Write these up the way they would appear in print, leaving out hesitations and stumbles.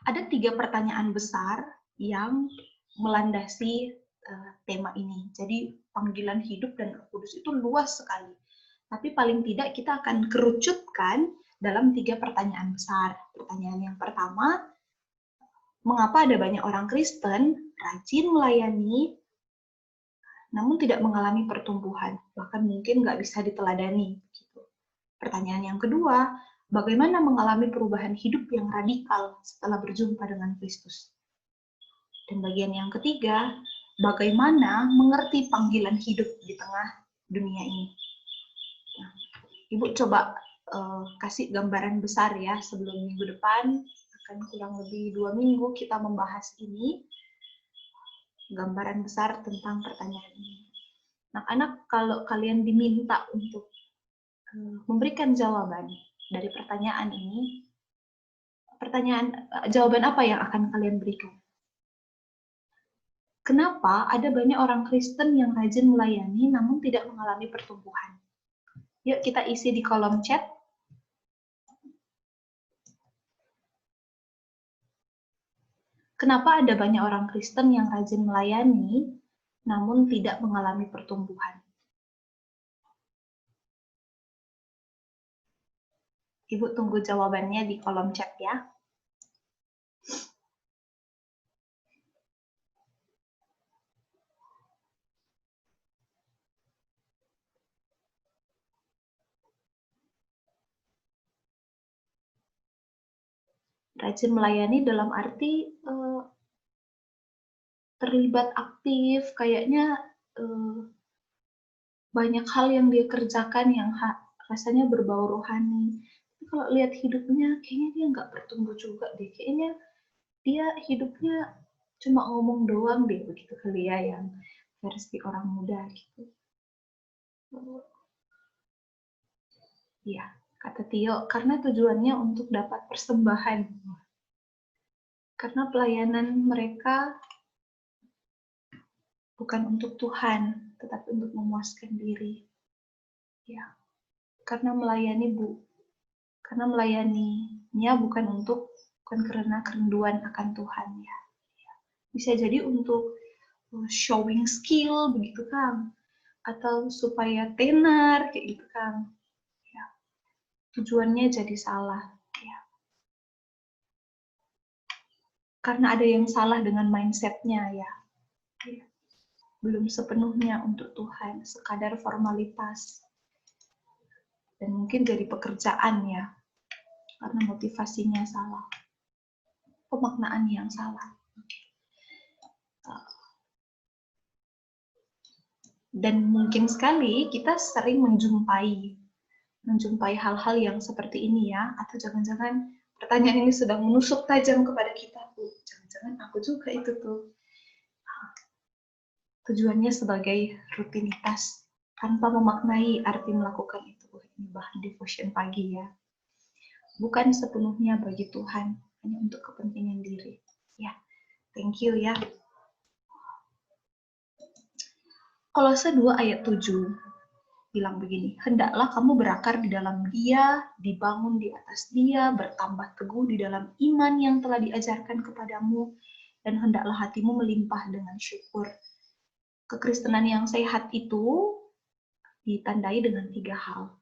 Ada 3 pertanyaan besar yang melandasi tema ini. Jadi panggilan hidup dan Roh Kudus itu luas sekali. Tapi paling tidak kita akan kerucutkan dalam 3 pertanyaan besar. Pertanyaan yang pertama, mengapa ada banyak orang Kristen rajin melayani namun tidak mengalami pertumbuhan, bahkan mungkin nggak bisa diteladani. Gitu. Pertanyaan yang kedua, bagaimana mengalami perubahan hidup yang radikal setelah berjumpa dengan Kristus? Dan bagian yang ketiga, bagaimana mengerti panggilan hidup di tengah dunia ini. Nah, Ibu coba kasih gambaran besar ya, sebelum minggu depan, akan kurang lebih 2 minggu kita membahas ini, gambaran besar tentang pertanyaan ini. Anak-anak, kalau kalian diminta untuk memberikan jawaban dari pertanyaan ini, jawaban apa yang akan kalian berikan? Kenapa ada banyak orang Kristen yang rajin melayani namun tidak mengalami pertumbuhan? Yuk kita isi di kolom chat. Kenapa ada banyak orang Kristen yang rajin melayani namun tidak mengalami pertumbuhan? Ibu tunggu jawabannya di kolom chat ya. Rajin melayani dalam arti terlibat aktif, kayaknya banyak hal yang dia kerjakan yang rasanya berbau rohani. Tapi kalau lihat hidupnya, kayaknya dia nggak bertumbuh juga deh. Kayaknya dia hidupnya cuma ngomong doang deh, begitu kali ya, yang versi orang muda gitu. Iya, kata Tio, karena tujuannya untuk dapat persembahan. Karena pelayanan mereka bukan untuk Tuhan, tetapi untuk memuaskan diri. Ya, karena melayaninya bukan karena kerinduan akan Tuhan ya. Bisa jadi untuk showing skill begitu Kang, atau supaya tenar kayak gitu Kang. Ya. Tujuannya jadi salah. Ya. Karena ada yang salah dengan mindsetnya ya. Ya. Belum sepenuhnya untuk Tuhan, sekadar formalitas. Dan mungkin jadi pekerjaan ya, karena motivasinya salah, pemaknaan yang salah. Dan mungkin sekali kita sering menjumpai hal-hal yang seperti ini ya, atau jangan-jangan pertanyaan ini sedang menusuk tajam kepada kita. Jangan-jangan aku juga itu tuh. Tujuannya sebagai rutinitas, tanpa memaknai arti melakukan itu. Ini bahan devotion pagi ya. Bukan sepenuhnya bagi Tuhan, hanya untuk kepentingan diri. Ya, thank you ya. Kolose 2 ayat 7 bilang begini, hendaklah kamu berakar di dalam Dia, dibangun di atas Dia, bertambah teguh di dalam iman yang telah diajarkan kepadamu, dan hendaklah hatimu melimpah dengan syukur. Kekristenan yang sehat itu ditandai dengan 3 hal.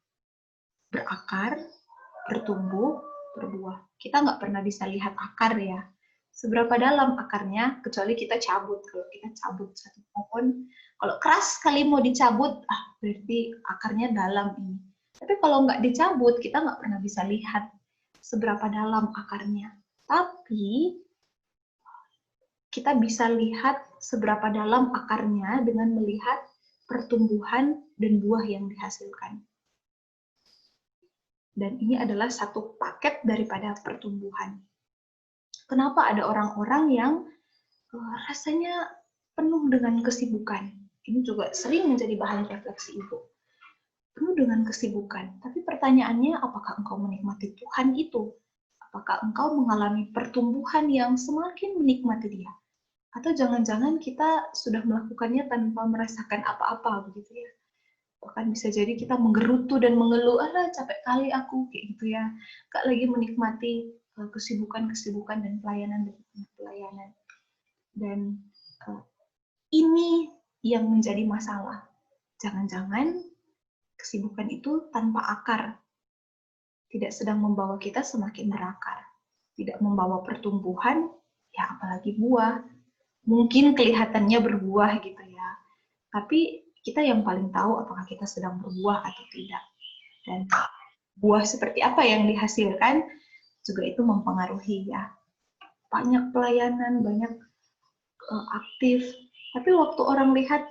Berakar, bertumbuh, berbuah. Kita nggak pernah bisa lihat akar ya. Seberapa dalam akarnya, kecuali kita cabut. Kalau kita cabut satu pohon, kalau keras sekali mau dicabut, berarti akarnya dalam ini. Tapi kalau nggak dicabut, kita nggak pernah bisa lihat seberapa dalam akarnya. Tapi kita bisa lihat seberapa dalam akarnya dengan melihat pertumbuhan dan buah yang dihasilkan. Dan ini adalah satu paket daripada pertumbuhan. Kenapa ada orang-orang yang rasanya penuh dengan kesibukan? Ini juga sering menjadi bahan refleksi Ibu. Penuh dengan kesibukan. Tapi pertanyaannya, apakah engkau menikmati Tuhan itu? Apakah engkau mengalami pertumbuhan yang semakin menikmati Dia? Atau jangan-jangan kita sudah melakukannya tanpa merasakan apa-apa begitu ya? Bahkan bisa jadi kita menggerutu dan mengeluh, capek kali aku, kayak gitu ya. Gak lagi menikmati kesibukan-kesibukan dan pelayanan demi pelayanan. Dan ini yang menjadi masalah. Jangan-jangan kesibukan itu tanpa akar, tidak sedang membawa kita semakin berakar, tidak membawa pertumbuhan, ya apalagi buah. Mungkin kelihatannya berbuah gitu ya, tapi kita yang paling tahu apakah kita sedang berbuah atau tidak. Dan buah seperti apa yang dihasilkan juga itu mempengaruhi ya. Banyak pelayanan, banyak aktif, tapi waktu orang lihat,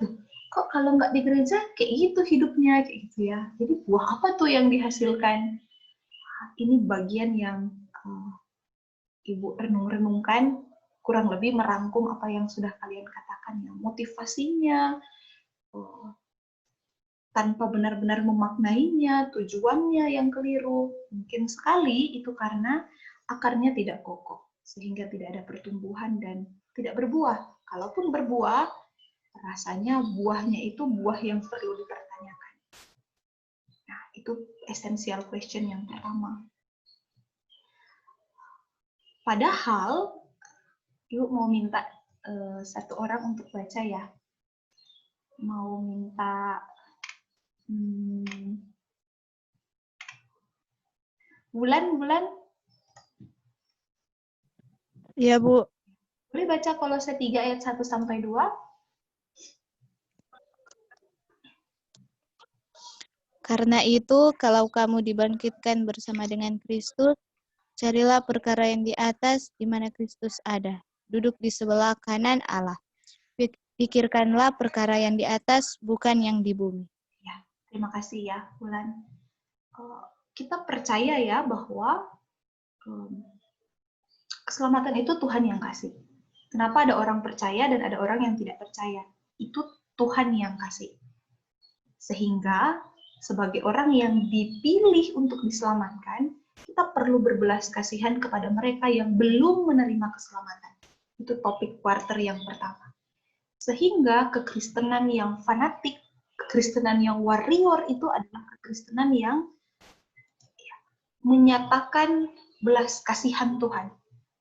kok kalau nggak di gereja kayak gitu hidupnya, kayak gitu ya. Jadi buah apa tuh yang dihasilkan? Ini bagian yang Ibu renung-renungkan, kurang lebih merangkum apa yang sudah kalian katakan ya. Motivasinya, tanpa benar-benar memaknainya, tujuannya yang keliru. Mungkin sekali itu karena akarnya tidak kokoh, sehingga tidak ada pertumbuhan dan tidak berbuah. Kalaupun berbuah, rasanya buahnya itu buah yang perlu dipertanyakan. Nah, itu essential question yang pertama. Padahal, Ibu mau minta satu orang untuk baca ya. Mau minta Bulan. Iya, Bu. Boleh baca Kolose 3 ayat 1 sampai 2? Karena itu, kalau kamu dibangkitkan bersama dengan Kristus, carilah perkara yang di atas, di mana Kristus ada, duduk di sebelah kanan Allah. Pikirkanlah perkara yang di atas, bukan yang di bumi. Ya, terima kasih ya, Bulan. Kita percaya ya bahwa keselamatan itu Tuhan yang kasih. Kenapa ada orang percaya dan ada orang yang tidak percaya? Itu Tuhan yang kasih. Sehingga sebagai orang yang dipilih untuk diselamatkan, kita perlu berbelas kasihan kepada mereka yang belum menerima keselamatan. Itu topik quarter yang pertama. Sehingga kekristenan yang fanatik, kekristenan yang warrior itu adalah kekristenan yang menyatakan belas kasihan Tuhan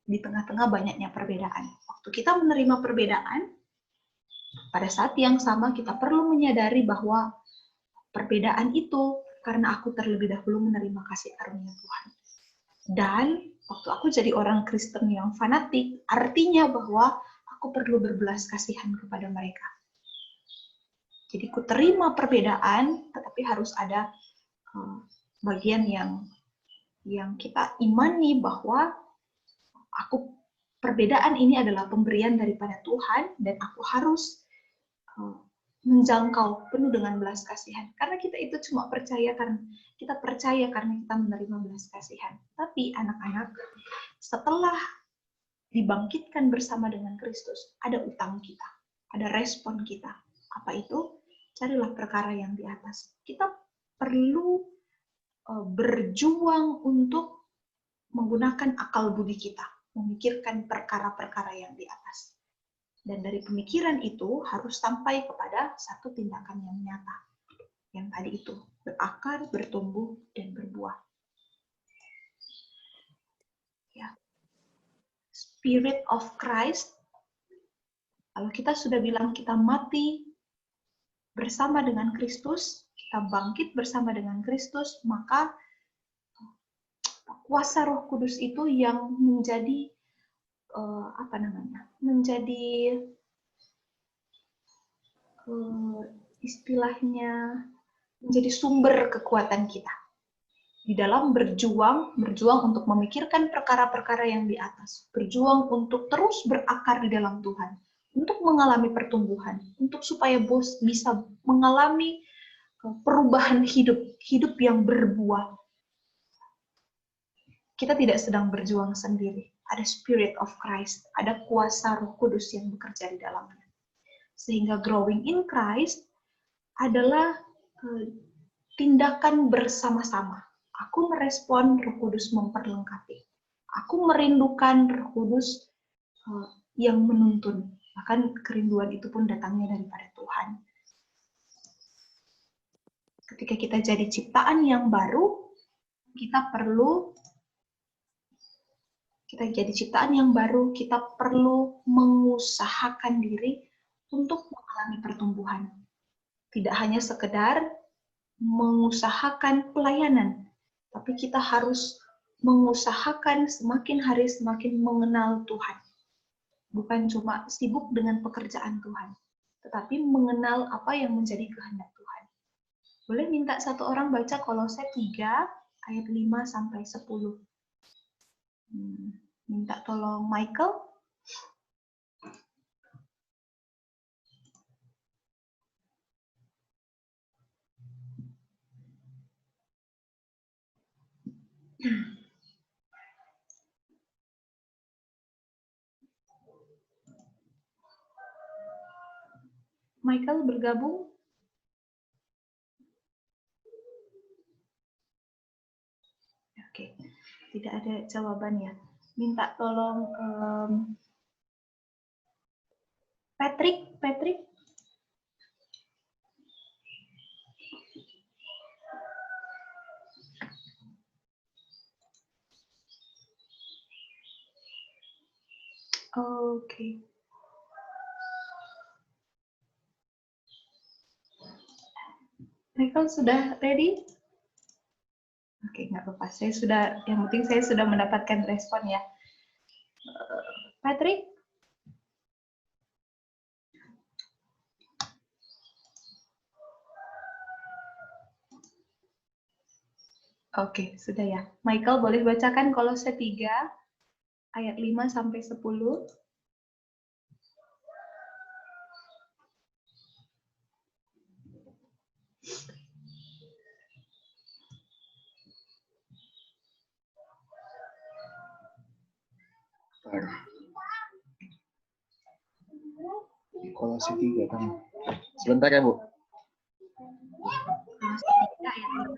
di tengah-tengah banyaknya perbedaan. Waktu kita menerima perbedaan, pada saat yang sama kita perlu menyadari bahwa perbedaan itu karena aku terlebih dahulu menerima kasih karunia Tuhan. Dan waktu aku jadi orang Kristen yang fanatik, artinya bahwa aku perlu berbelas kasihan kepada mereka. Jadi ku terima perbedaan, tetapi harus ada bagian yang kita imani bahwa perbedaan ini adalah pemberian daripada Tuhan dan aku harus menjangkau penuh dengan belas kasihan. Karena kita itu cuma percaya karena kita menerima belas kasihan. Tapi anak-anak, setelah dibangkitkan bersama dengan Kristus, ada utang kita, ada respon kita. Apa itu? Carilah perkara yang di atas. Kita perlu berjuang untuk menggunakan akal budi kita, memikirkan perkara-perkara yang di atas. Dan dari pemikiran itu harus sampai kepada satu tindakan yang nyata. Yang tadi itu, berakar, bertumbuh, dan berbuah. Ya. Spirit of Christ, kalau kita sudah bilang kita mati bersama dengan Kristus, kita bangkit bersama dengan Kristus, maka kuasa Roh Kudus itu yang menjadi istilahnya menjadi sumber kekuatan kita di dalam berjuang untuk memikirkan perkara-perkara yang di atas, berjuang untuk terus berakar di dalam Tuhan, untuk mengalami pertumbuhan, untuk supaya bisa mengalami perubahan hidup yang berbuah. Kita tidak sedang berjuang sendiri. Ada Spirit of Christ, ada kuasa Roh Kudus yang bekerja di dalamnya. Sehingga growing in Christ adalah tindakan bersama-sama. Aku merespon, Roh Kudus memperlengkapi. Aku merindukan Roh Kudus yang menuntun. Bahkan kerinduan itu pun datangnya daripada Tuhan. Ketika kita jadi ciptaan yang baru, kita perlu Kita jadi ciptaan yang baru, kita perlu mengusahakan diri untuk mengalami pertumbuhan. Tidak hanya sekedar mengusahakan pelayanan, tapi kita harus mengusahakan semakin hari semakin mengenal Tuhan. Bukan cuma sibuk dengan pekerjaan Tuhan, tetapi mengenal apa yang menjadi kehendak Tuhan. Boleh minta satu orang baca Kolose 3 ayat 5 sampai 10. Minta tolong Michael. Michael bergabung. Oke, tidak ada jawabannya. Minta tolong Patrick. Oke. Michael sudah ready? Oke, nggak apa-apa. Yang penting saya sudah mendapatkan respon ya. Patrick? Oke, sudah ya. Michael boleh bacakan Kolose 3 ayat 5 sampai 10. Kolose 3 kan. Sebentar ya, Bu. Kolose 3 ayat 5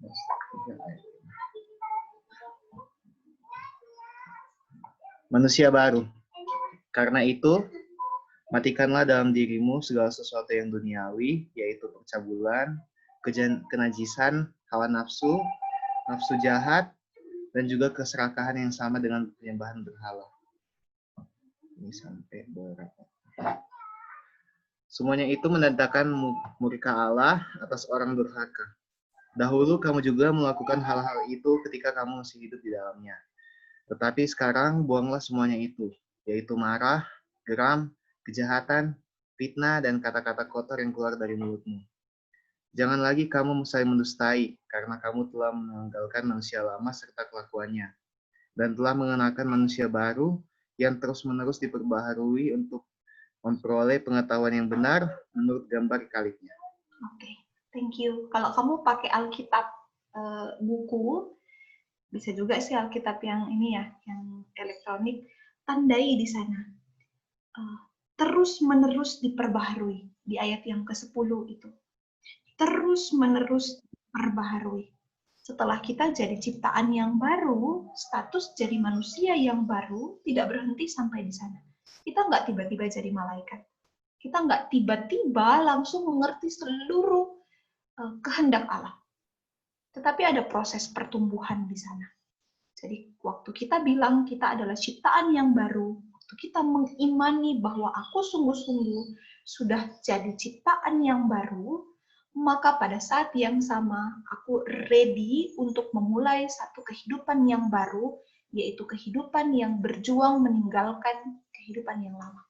sampai 10. Manusia baru. Karena itu, matikanlah dalam dirimu segala sesuatu yang duniawi, yaitu percabulan, kenajisan, hawa nafsu, nafsu jahat, dan juga keserakahan yang sama dengan penyembahan berhala. Ini sampai berapa? Semuanya itu mendatangkan murka Allah atas orang durhaka. Dahulu kamu juga melakukan hal-hal itu ketika kamu masih hidup di dalamnya. Tetapi sekarang buanglah semuanya itu, yaitu marah, geram, kejahatan, fitnah, dan kata-kata kotor yang keluar dari mulutmu. Jangan lagi kamu saling mendustai, karena kamu telah menanggalkan manusia lama serta kelakuannya, dan telah mengenakan manusia baru yang terus-menerus diperbaharui untuk memperoleh pengetahuan yang benar menurut gambar kaliknya. Oke, thank you. Kalau kamu pakai Alkitab buku, bisa juga sih Alkitab yang ini ya, yang elektronik, tandai di sana. Terus-menerus diperbaharui, di ayat yang ke-10 itu. Terus-menerus diperbaharui. Setelah kita jadi ciptaan yang baru, status jadi manusia yang baru, tidak berhenti sampai di sana. Kita nggak tiba-tiba jadi malaikat. Kita nggak tiba-tiba langsung mengerti seluruh kehendak Allah. Tetapi ada proses pertumbuhan di sana. Jadi waktu kita bilang kita adalah ciptaan yang baru, waktu kita mengimani bahwa aku sungguh-sungguh sudah jadi ciptaan yang baru, maka pada saat yang sama aku ready untuk memulai satu kehidupan yang baru, yaitu kehidupan yang berjuang meninggalkan kehidupan yang lama.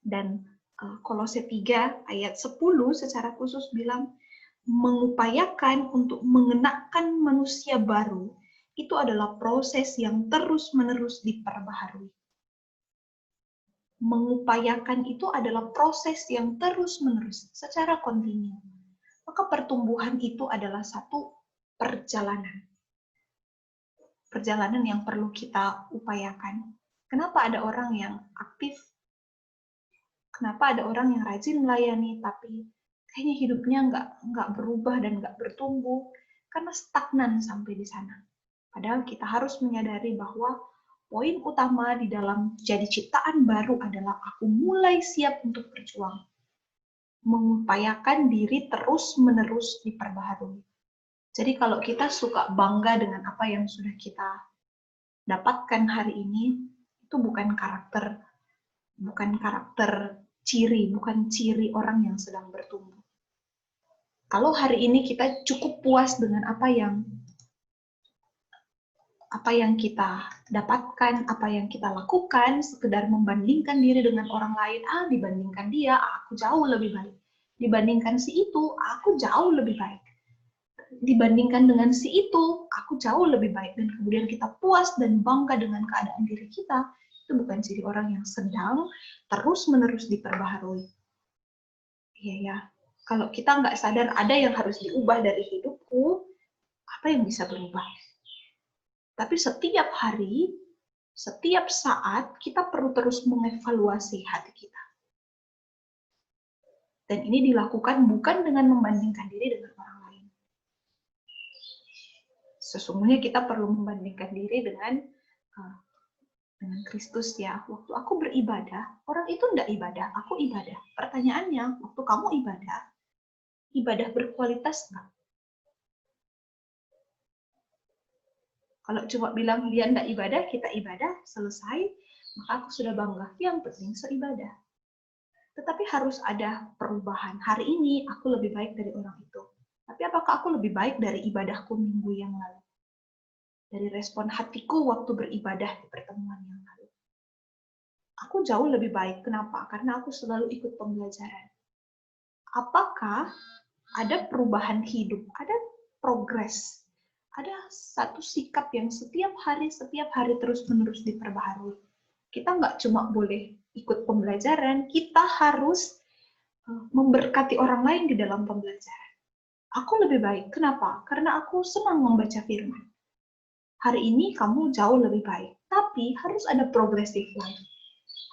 Dan Kolose 3 ayat 10 secara khusus bilang, mengupayakan untuk mengenakan manusia baru, itu adalah proses yang terus-menerus diperbaharui. Mengupayakan itu adalah proses yang terus-menerus, secara kontinu. Maka pertumbuhan itu adalah satu perjalanan. Perjalanan yang perlu kita upayakan. Kenapa ada orang yang aktif? Kenapa ada orang yang rajin melayani, tapi kayaknya hidupnya nggak berubah dan nggak bertumbuh, karena stagnan sampai di sana. Padahal kita harus menyadari bahwa poin utama di dalam jadi ciptaan baru adalah aku mulai siap untuk berjuang. Mengupayakan diri terus-menerus diperbaharui. Jadi kalau kita suka bangga dengan apa yang sudah kita dapatkan hari ini, itu bukan karakter ciri, bukan ciri orang yang sedang bertumbuh. Kalau hari ini kita cukup puas dengan apa yang kita dapatkan, apa yang kita lakukan, sekedar membandingkan diri dengan orang lain, dibandingkan dia, aku jauh lebih baik. Dibandingkan si itu, aku jauh lebih baik. Dibandingkan dengan si itu, aku jauh lebih baik. Dan kemudian kita puas dan bangga dengan keadaan diri kita, itu bukan ciri orang yang sedang terus-menerus diperbaharui. Iya ya, kalau kita nggak sadar ada yang harus diubah dari hidupku, apa yang bisa berubah? Tapi setiap hari, setiap saat, kita perlu terus mengevaluasi hati kita. Dan ini dilakukan bukan dengan membandingkan diri dengan orang lain. Sesungguhnya kita perlu membandingkan diri dengan Kristus ya. Waktu aku beribadah, orang itu tidak ibadah, aku ibadah. Pertanyaannya, waktu kamu ibadah berkualitas nggak? Kalau cuma bilang dia tidak ibadah, kita ibadah, selesai, maka aku sudah bangga. Yang penting seibadah. Tetapi harus ada perubahan. Hari ini aku lebih baik dari orang itu. Tapi apakah aku lebih baik dari ibadahku minggu yang lalu? Dari respon hatiku waktu beribadah di pertemuan yang lalu. Aku jauh lebih baik. Kenapa? Karena aku selalu ikut pembelajaran. Apakah ada perubahan hidup? Ada progres? Ada satu sikap yang setiap hari terus-menerus diperbaharui. Kita nggak cuma boleh ikut pembelajaran, kita harus memberkati orang lain di dalam pembelajaran. Aku lebih baik. Kenapa? Karena aku senang membaca firman. Hari ini kamu jauh lebih baik. Tapi harus ada progressive life.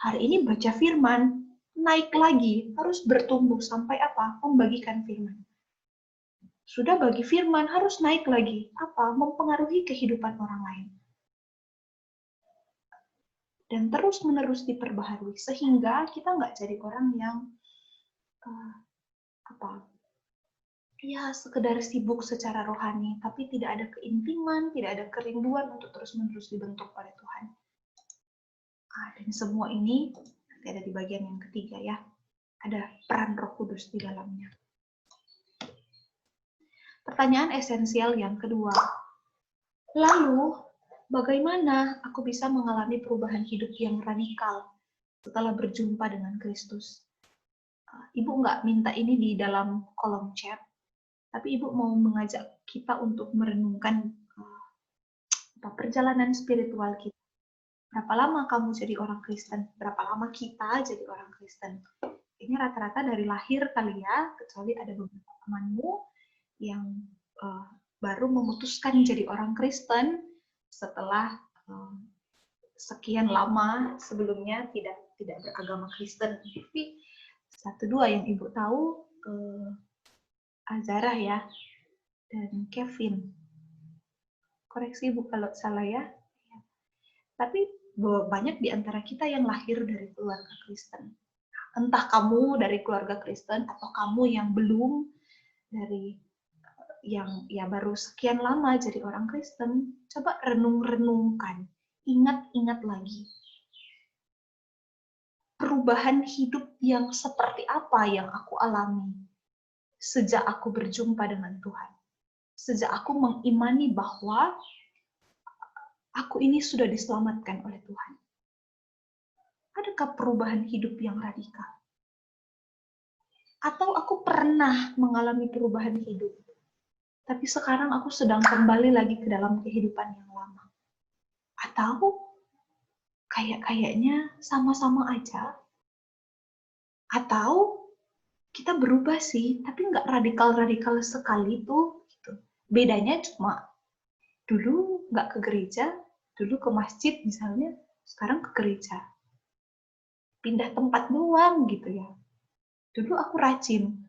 Hari ini baca firman, naik lagi, harus bertumbuh sampai apa? Membagikan firman. Sudah bagi firman, harus naik lagi. Apa? Mempengaruhi kehidupan orang lain. Dan terus-menerus diperbaharui. Sehingga kita nggak jadi orang yang sekedar sibuk secara rohani, tapi tidak ada keintiman, tidak ada kerinduan untuk terus-menerus dibentuk oleh Tuhan. Dan semua ini nanti ada di bagian yang ketiga ya. Ada peran Roh Kudus di dalamnya. Pertanyaan esensial yang kedua. Lalu, bagaimana aku bisa mengalami perubahan hidup yang radikal setelah berjumpa dengan Kristus? Ibu nggak minta ini di dalam kolom chat, tapi Ibu mau mengajak kita untuk merenungkan perjalanan spiritual kita. Berapa lama kamu jadi orang Kristen? Berapa lama kita jadi orang Kristen? Ini rata-rata dari lahir kali ya, kecuali ada beberapa temanmu yang baru memutuskan jadi orang Kristen setelah sekian lama sebelumnya tidak beragama Kristen. Tapi satu dua yang Ibu tahu, Azara ya, dan Kevin. Koreksi Ibu kalau salah ya. Tapi banyak di antara kita yang lahir dari keluarga Kristen. Entah kamu dari keluarga Kristen atau kamu yang belum, dari yang baru sekian lama jadi orang Kristen, coba renung-renungkan, ingat-ingat lagi. Perubahan hidup yang seperti apa yang aku alami sejak aku berjumpa dengan Tuhan. Sejak aku mengimani bahwa aku ini sudah diselamatkan oleh Tuhan. Adakah perubahan hidup yang radikal? Atau aku pernah mengalami perubahan hidup, tapi sekarang aku sedang kembali lagi ke dalam kehidupan yang lama. Atau kayaknya sama-sama aja. Atau kita berubah sih, tapi nggak radikal-radikal sekali tuh. Gitu. Bedanya cuma dulu nggak ke gereja, dulu ke masjid misalnya, sekarang ke gereja. Pindah tempat doang gitu ya. Dulu aku rajin,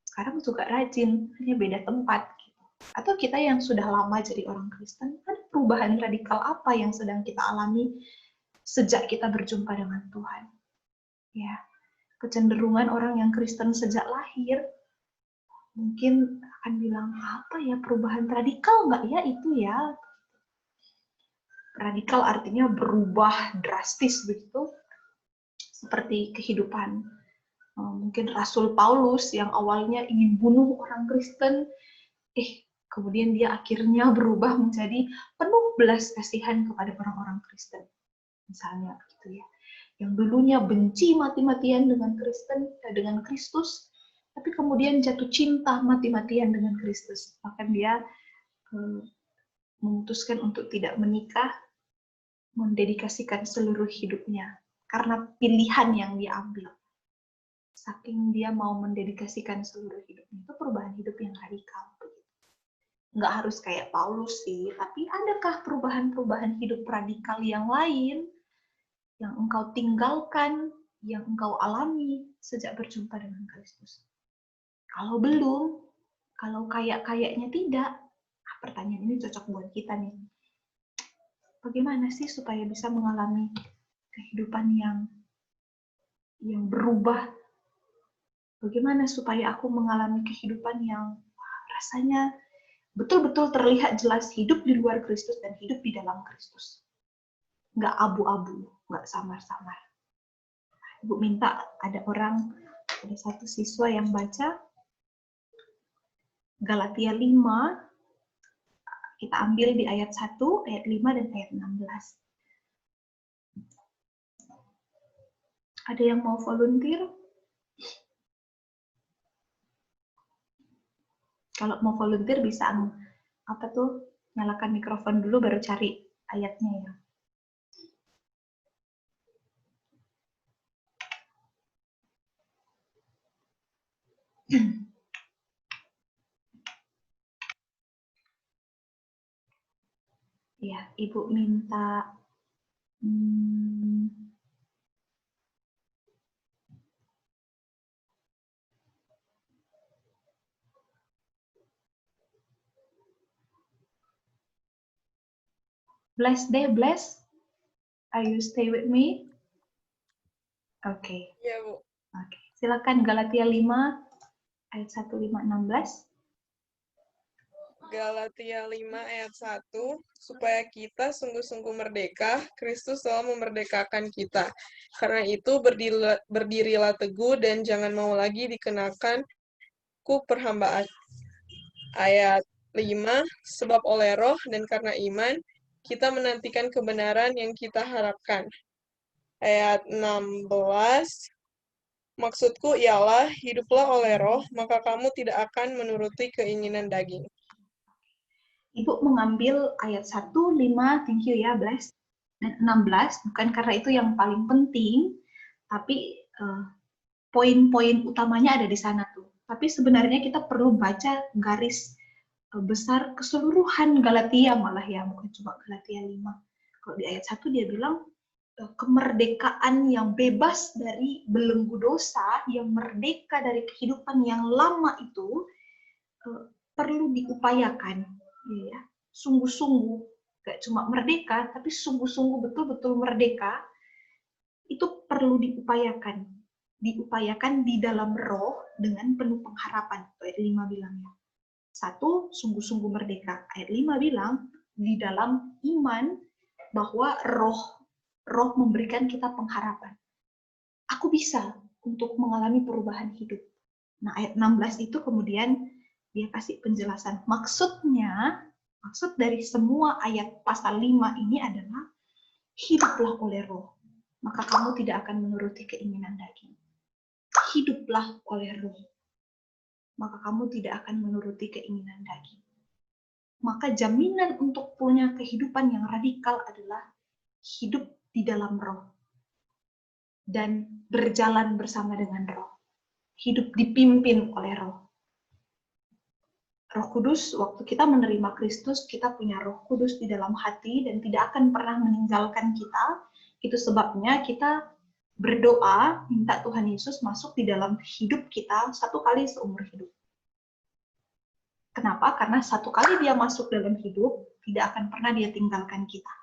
sekarang juga rajin, hanya beda tempat. Atau kita yang sudah lama jadi orang Kristen, ada perubahan radikal apa yang sedang kita alami sejak kita berjumpa dengan Tuhan? Ya, kecenderungan orang yang Kristen sejak lahir, mungkin akan bilang, apa ya, perubahan radikal nggak ya itu ya? Radikal artinya berubah drastis begitu, seperti kehidupan mungkin Rasul Paulus yang awalnya ingin bunuh orang Kristen, kemudian dia akhirnya berubah menjadi penuh belas kasihan kepada orang-orang Kristen, misalnya gitu ya. Yang dulunya benci mati-matian dengan dengan Kristus, tapi kemudian jatuh cinta mati-matian dengan Kristus. Bahkan dia memutuskan untuk tidak menikah, mendedikasikan seluruh hidupnya karena pilihan yang dia ambil. Saking dia mau mendedikasikan seluruh hidupnya, itu perubahan hidup yang radikal. Nggak harus kayak Paulus sih, tapi adakah perubahan-perubahan hidup radikal yang lain yang engkau tinggalkan, yang engkau alami sejak berjumpa dengan Kristus? Kalau belum, kalau kayaknya tidak, pertanyaan ini cocok buat kita nih. Bagaimana sih supaya bisa mengalami kehidupan yang berubah? Bagaimana supaya aku mengalami kehidupan yang rasanya betul-betul terlihat jelas hidup di luar Kristus dan hidup di dalam Kristus? Nggak abu-abu, nggak samar-samar. Ibu minta ada satu siswa yang baca Galatia 5, kita ambil di ayat 1, ayat 5, dan ayat 16. Ada yang mau volunteer? Kalau mau volunteer bisa nyalakan mikrofon dulu baru cari ayatnya ya. Ya, Ibu minta Bless deh, Bless. Are you stay with me? Oke. Iya, Bu. Oke. Silakan Galatia 5 ayat 1, 5, 16. Galatia 5 ayat 1, supaya kita sungguh-sungguh merdeka, Kristus telah memerdekakan kita. Karena itu berdirilah teguh dan jangan mau lagi dikenakan perhambaan. Ayat 5, sebab oleh roh dan karena iman, kita menantikan kebenaran yang kita harapkan. Ayat 16, maksudku ialah hiduplah oleh roh, maka kamu tidak akan menuruti keinginan daging. Ibu mengambil ayat 1, 5, thank you ya, Bless, dan 16, bukan karena itu yang paling penting, tapi poin-poin utamanya ada di sana tuh. Tapi sebenarnya kita perlu baca garis besar keseluruhan Galatia malah ya, bukan cuma Galatia 5. Kalau di ayat 1 dia bilang, kemerdekaan yang bebas dari belenggu dosa, yang merdeka dari kehidupan yang lama itu, perlu diupayakan. Ya, sungguh-sungguh, gak cuma merdeka, tapi sungguh-sungguh betul-betul merdeka, itu perlu diupayakan. Diupayakan di dalam roh dengan penuh pengharapan. Ayat 5 bilangnya. 1, sungguh-sungguh merdeka. Ayat 5 bilang, di dalam iman, bahwa roh memberikan kita pengharapan. Aku bisa untuk mengalami perubahan hidup. Nah, ayat 16 itu kemudian dia kasih penjelasan. Maksud dari semua ayat pasal 5 ini adalah hiduplah oleh roh, maka kamu tidak akan menuruti keinginan daging. Hiduplah oleh roh, maka kamu tidak akan menuruti keinginan daging. Maka jaminan untuk punya kehidupan yang radikal adalah hidup di dalam roh dan berjalan bersama dengan roh. Hidup dipimpin oleh roh. Roh Kudus, waktu kita menerima Kristus, kita punya Roh Kudus di dalam hati dan tidak akan pernah meninggalkan kita. Itu sebabnya kita berdoa, minta Tuhan Yesus masuk di dalam hidup kita 1 kali seumur hidup. Kenapa? Karena 1 kali dia masuk dalam hidup, tidak akan pernah dia tinggalkan kita.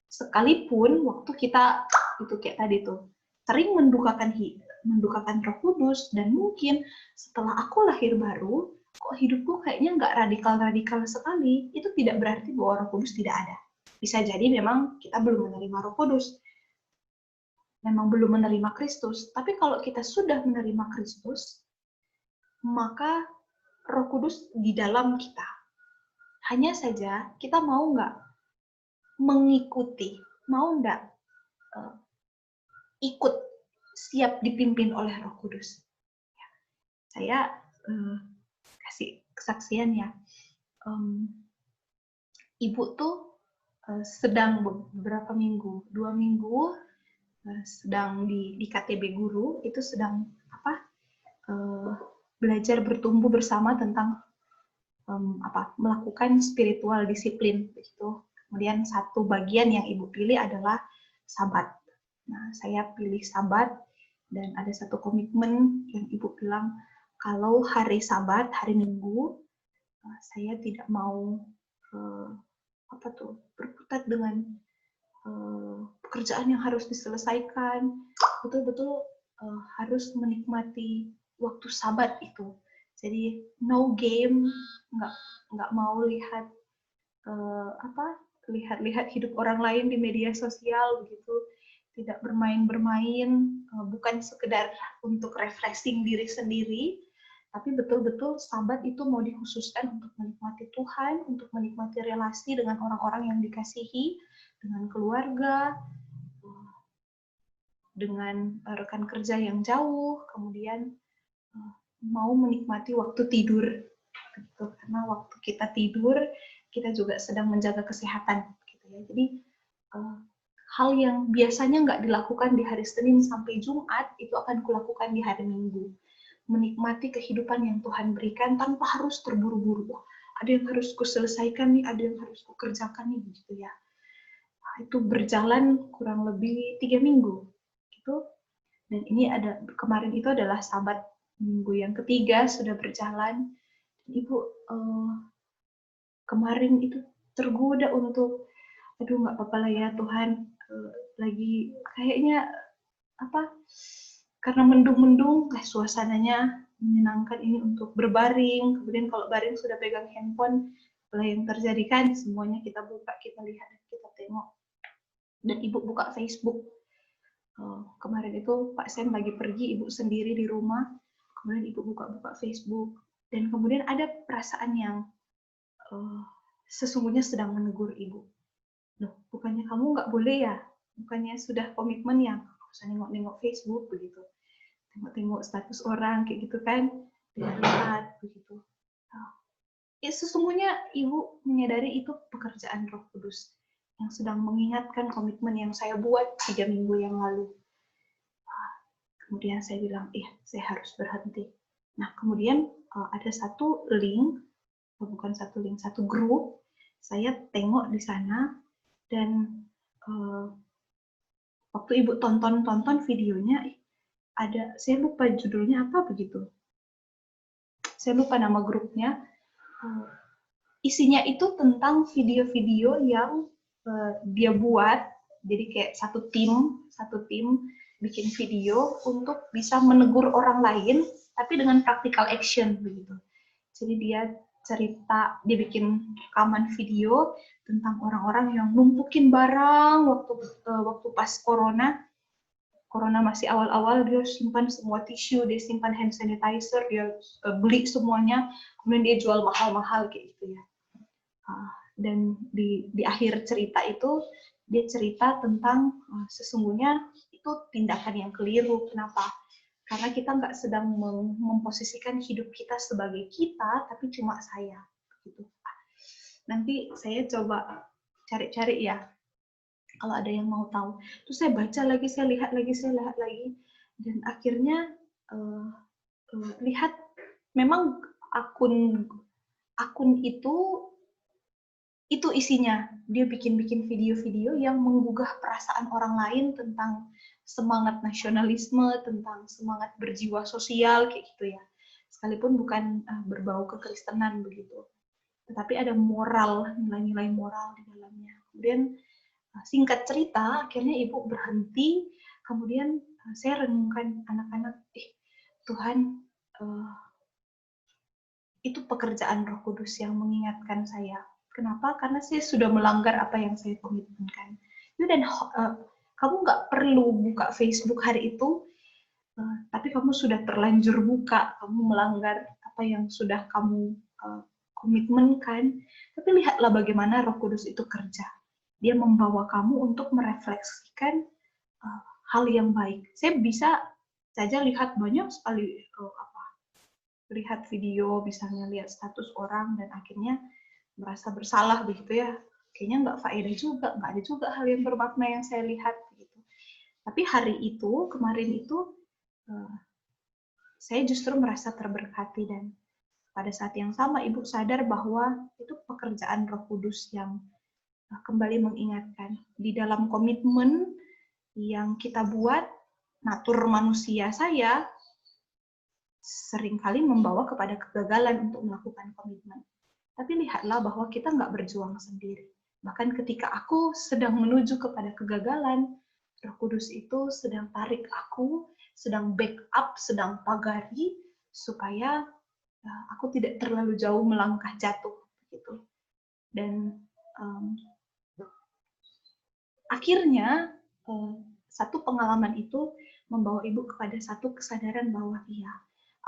Sekalipun waktu kita, itu kayak tadi tuh, sering mendukakan Roh Kudus, dan mungkin setelah aku lahir baru, kok hidupku kayaknya nggak radikal-radikal sekali, itu tidak berarti bahwa Roh Kudus tidak ada. Bisa jadi memang kita belum menerima Roh Kudus, memang belum menerima Kristus. Tapi kalau kita sudah menerima Kristus, maka Roh Kudus di dalam kita. Hanya saja kita mau nggak mengikuti, mau nggak ikut, siap dipimpin oleh Roh Kudus. Saya kasih kesaksian ya. Ibu tuh sedang beberapa minggu, 2 minggu, sedang di KTB Guru, itu sedang belajar bertumbuh bersama tentang melakukan spiritual disiplin begitu. Kemudian satu bagian yang ibu pilih adalah Sabat. Nah, saya pilih Sabat, dan ada satu komitmen yang ibu bilang, kalau hari Sabat, hari Minggu, saya tidak mau berkutat dengan pekerjaan yang harus diselesaikan. Betul-betul harus menikmati waktu Sabat itu. Jadi no game, nggak mau lihat lihat hidup orang lain di media sosial begitu, tidak bermain-bermain, bukan sekedar untuk refreshing diri sendiri, tapi betul-betul Sabat itu mau dikhususkan untuk menikmati Tuhan, untuk menikmati relasi dengan orang-orang yang dikasihi, dengan keluarga, dengan rekan kerja yang jauh, kemudian mau menikmati waktu tidur, gitu. Karena waktu kita tidur, kita juga sedang menjaga kesehatan, gitu ya. Jadi hal yang biasanya nggak dilakukan di hari Senin sampai Jumat, itu akan kulakukan di hari Minggu. Menikmati kehidupan yang Tuhan berikan tanpa harus terburu-buru. Ada yang harus kuselesaikan nih, ada yang harus kukerjakan nih, gitu ya. Itu berjalan kurang lebih 3 minggu, gitu. Dan ini kemarin itu adalah Sabat minggu yang ketiga sudah berjalan. Ibu kemarin itu tergoda untuk, aduh nggak apa-apa lah ya Tuhan, lagi kayaknya karena mendung-mendung, suasananya menyenangkan ini untuk berbaring. Kemudian kalau baring sudah pegang handphone, apa yang terjadi kan, semuanya kita buka, kita lihat, kita tengok. Dan ibu buka Facebook. Kemarin itu Pak Sam lagi pergi, ibu sendiri di rumah. Kemudian ibu buka-buka Facebook. Dan kemudian ada perasaan yang sesungguhnya sedang menegur ibu. Loh, bukannya kamu nggak boleh ya? Bukannya sudah komitmen yang usah nengok-nengok Facebook begitu, tengok-tengok status orang kayak gitu kan, lihat begitu. Ya, sesungguhnya ibu menyadari itu pekerjaan Roh Kudus yang sedang mengingatkan komitmen yang saya buat 3 minggu yang lalu. Kemudian saya bilang, saya harus berhenti. Nah, kemudian ada satu link, bukan satu link, satu grup, saya tengok di sana, dan waktu ibu tonton videonya, saya lupa judulnya apa begitu. Saya lupa nama grupnya. Isinya itu tentang video-video yang dia buat, jadi kayak satu tim bikin video untuk bisa menegur orang lain, tapi dengan practical action begitu. Jadi dia bikin rekaman video tentang orang-orang yang numpukin barang waktu pas corona masih awal-awal, dia simpan semua tisu, dia simpan hand sanitizer, dia beli semuanya, kemudian dia jual mahal-mahal kayak gitu ya. Dan di akhir cerita itu dia cerita tentang sesungguhnya itu tindakan yang keliru. Kenapa? Karena kita nggak sedang memposisikan hidup kita sebagai kita, tapi cuma saya. Gitu. Nanti saya coba cari-cari ya, kalau ada yang mau tahu. Terus saya baca lagi, saya lihat lagi, dan akhirnya lihat memang akun itu isinya, dia bikin video-video yang menggugah perasaan orang lain tentang semangat nasionalisme, tentang semangat berjiwa sosial kayak gitu ya. Sekalipun bukan berbau kekristenan begitu, tetapi ada moral, nilai-nilai moral di dalamnya. Kemudian singkat cerita, akhirnya ibu berhenti. Kemudian saya renungkan anak-anak, Tuhan, itu pekerjaan Roh Kudus yang mengingatkan saya. Kenapa? Karena saya sudah melanggar apa yang saya komitmenkan. Dan kamu nggak perlu buka Facebook hari itu, tapi kamu sudah terlanjur buka, kamu melanggar apa yang sudah kamu komitmenkan. Tapi lihatlah bagaimana Roh Kudus itu kerja. Dia membawa kamu untuk merefleksikan hal yang baik. Saya bisa saja lihat banyak sekali lihat video, misalnya lihat status orang dan akhirnya merasa bersalah begitu ya. Kayaknya nggak faedah juga, nggak ada juga hal yang bermakna yang saya lihat gitu. Tapi hari itu, kemarin itu saya justru merasa terberkati, dan pada saat yang sama Ibu sadar bahwa itu pekerjaan Roh Kudus yang kembali mengingatkan di dalam komitmen yang kita buat, natur manusia saya seringkali membawa kepada kegagalan untuk melakukan komitmen. Tapi lihatlah bahwa kita nggak berjuang sendiri. Bahkan ketika aku sedang menuju kepada kegagalan, Roh Kudus itu sedang tarik aku, sedang backup, sedang pagari, supaya aku tidak terlalu jauh melangkah jatuh. Gitu. Dan akhirnya, satu pengalaman itu membawa Ibu kepada satu kesadaran bahwa iya,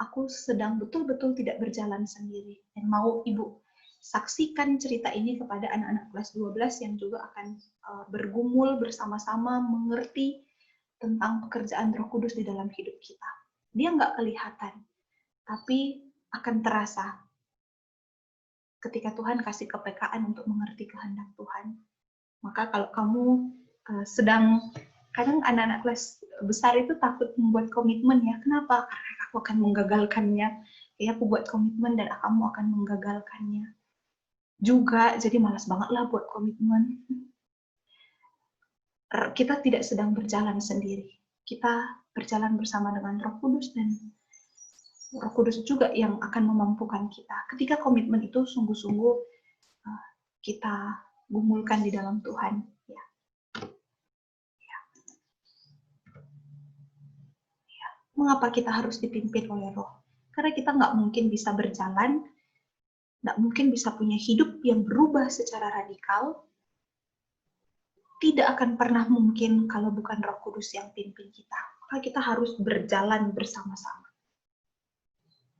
aku sedang betul-betul tidak berjalan sendiri. Dan mau Ibu saksikan cerita ini kepada anak-anak kelas 12 yang juga akan bergumul bersama-sama mengerti tentang pekerjaan Roh Kudus di dalam hidup kita. Dia nggak kelihatan, tapi akan terasa ketika Tuhan kasih kepekaan untuk mengerti kehendak Tuhan. Maka kalau kamu sedang, kadang anak-anak kelas besar itu takut membuat komitmen ya. Kenapa? Karena aku akan menggagalkannya. Ya, aku buat komitmen dan kamu akan menggagalkannya juga. Jadi malas banget lah buat komitmen. Kita tidak sedang berjalan sendiri. Kita berjalan bersama dengan Roh Kudus, dan Roh Kudus juga yang akan memampukan kita. Ketika komitmen itu sungguh-sungguh kita gumulkan di dalam Tuhan. Ya. Mengapa kita harus dipimpin oleh Roh? Karena kita nggak mungkin bisa berjalan, nggak mungkin bisa punya hidup yang berubah secara radikal, tidak akan pernah mungkin kalau bukan Roh Kudus yang pimpin kita. Maka kita harus berjalan bersama-sama.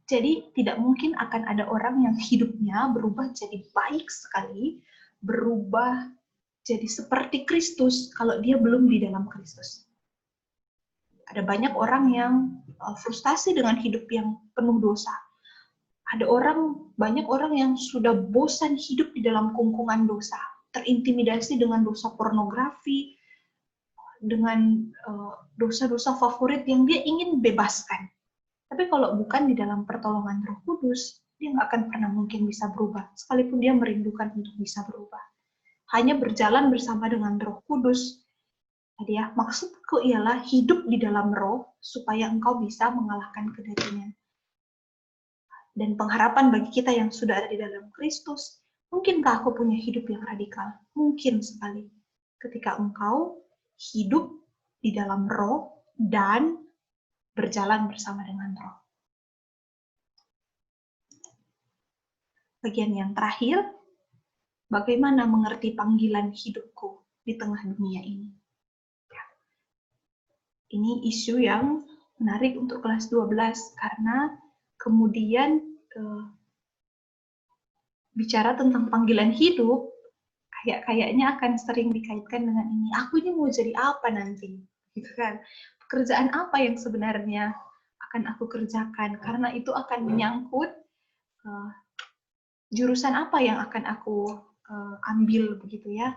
Jadi tidak mungkin akan ada orang yang hidupnya berubah jadi baik sekali, berubah jadi seperti Kristus kalau dia belum di dalam Kristus. Ada banyak orang yang frustasi dengan hidup yang penuh dosa. Ada banyak orang yang sudah bosan hidup di dalam kungkungan dosa, terintimidasi dengan dosa pornografi, dengan dosa-dosa favorit yang dia ingin bebaskan. Tapi kalau bukan di dalam pertolongan Roh Kudus, dia nggak akan pernah mungkin bisa berubah, sekalipun dia merindukan untuk bisa berubah. Hanya berjalan bersama dengan Roh Kudus. Jadi ya, maksudku ialah hidup di dalam Roh supaya engkau bisa mengalahkan kedadian. Dan pengharapan bagi kita yang sudah ada di dalam Kristus, mungkinkah aku punya hidup yang radikal? Mungkin sekali. Ketika engkau hidup di dalam Roh dan berjalan bersama dengan Roh. Bagian yang terakhir, bagaimana mengerti panggilan hidupku di tengah dunia ini? Ini isu yang menarik untuk kelas 12 karena kemudian bicara tentang panggilan hidup kayaknya akan sering dikaitkan dengan ini. Aku ini mau jadi apa nanti? Gitu kan? Pekerjaan apa yang sebenarnya akan aku kerjakan? Karena itu akan menyangkut jurusan apa yang akan aku ambil begitu ya.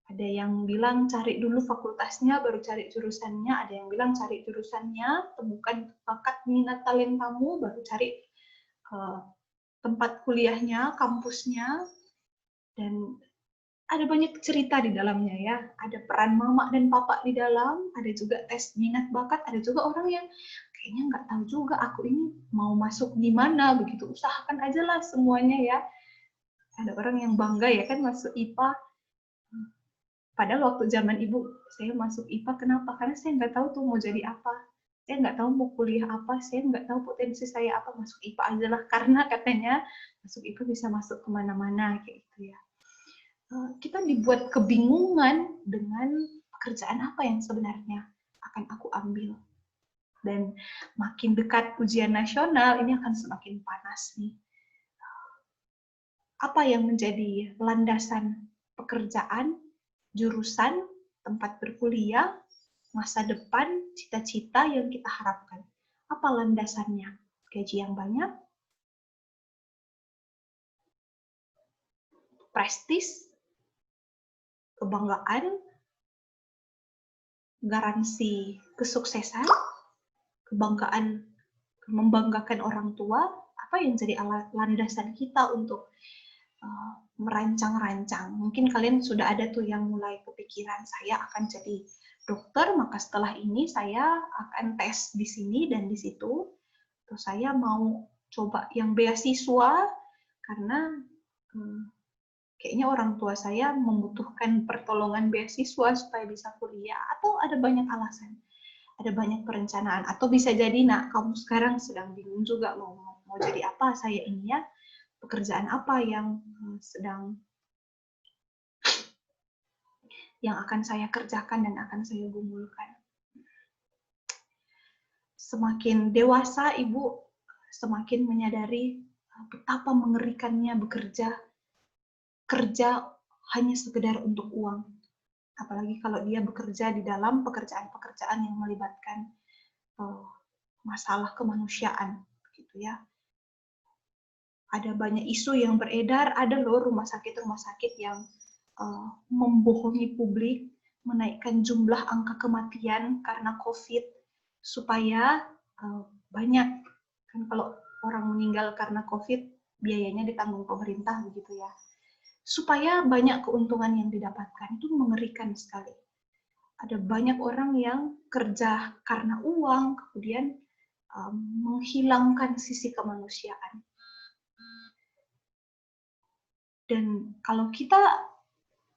Ada yang bilang cari dulu fakultasnya, baru cari jurusannya. Ada yang bilang cari jurusannya, temukan bakat minat talentamu, baru cari tempat kuliahnya, kampusnya. Dan ada banyak cerita di dalamnya ya. Ada peran mama dan papa di dalam, ada juga tes minat bakat, ada juga orang yang kayaknya nggak tahu juga aku ini mau masuk di mana, begitu. Usahakan aja lah semuanya ya. Ada orang yang bangga ya kan masuk IPA. Padahal waktu zaman ibu, saya masuk IPA, kenapa? Karena saya nggak tahu tuh mau jadi apa. saya nggak tahu mau kuliah apa, saya nggak tahu potensi saya apa, masuk IPA aja lah, karena katanya masuk IPA bisa masuk kemana-mana kayak gitu ya. Kita dibuat kebingungan dengan pekerjaan apa yang sebenarnya akan aku ambil. Dan makin dekat ujian nasional, ini akan semakin panas nih. Apa yang menjadi landasan pekerjaan, jurusan, tempat berkuliah, masa depan, cita-cita yang kita harapkan? Apa landasannya? Gaji yang banyak? Prestis? Kebanggaan? Garansi kesuksesan? Kebanggaan, membanggakan orang tua? Apa yang jadi landasan kita untuk merancang-rancang? Mungkin kalian sudah ada tuh yang mulai kepikiran, saya akan jadi dokter, maka setelah ini saya akan tes di sini dan di situ. Terus saya mau coba yang beasiswa karena kayaknya orang tua saya membutuhkan pertolongan beasiswa supaya bisa kuliah, atau ada banyak alasan, ada banyak perencanaan, atau bisa jadi nak kamu sekarang sedang bingung juga mau jadi apa saya ini ya, pekerjaan apa yang akan saya kerjakan dan akan saya gumulkan. Semakin dewasa, Ibu semakin menyadari betapa mengerikannya kerja hanya sekedar untuk uang. Apalagi kalau dia bekerja di dalam pekerjaan-pekerjaan yang melibatkan masalah kemanusiaan, gitu ya. Ada banyak isu yang beredar, ada loh rumah sakit yang membohongi publik, menaikkan jumlah angka kematian karena COVID, supaya banyak, kan kalau orang meninggal karena COVID, biayanya ditanggung pemerintah, begitu ya. Supaya banyak keuntungan yang didapatkan, itu mengerikan sekali. Ada banyak orang yang kerja karena uang, kemudian menghilangkan sisi kemanusiaan. Dan kalau kita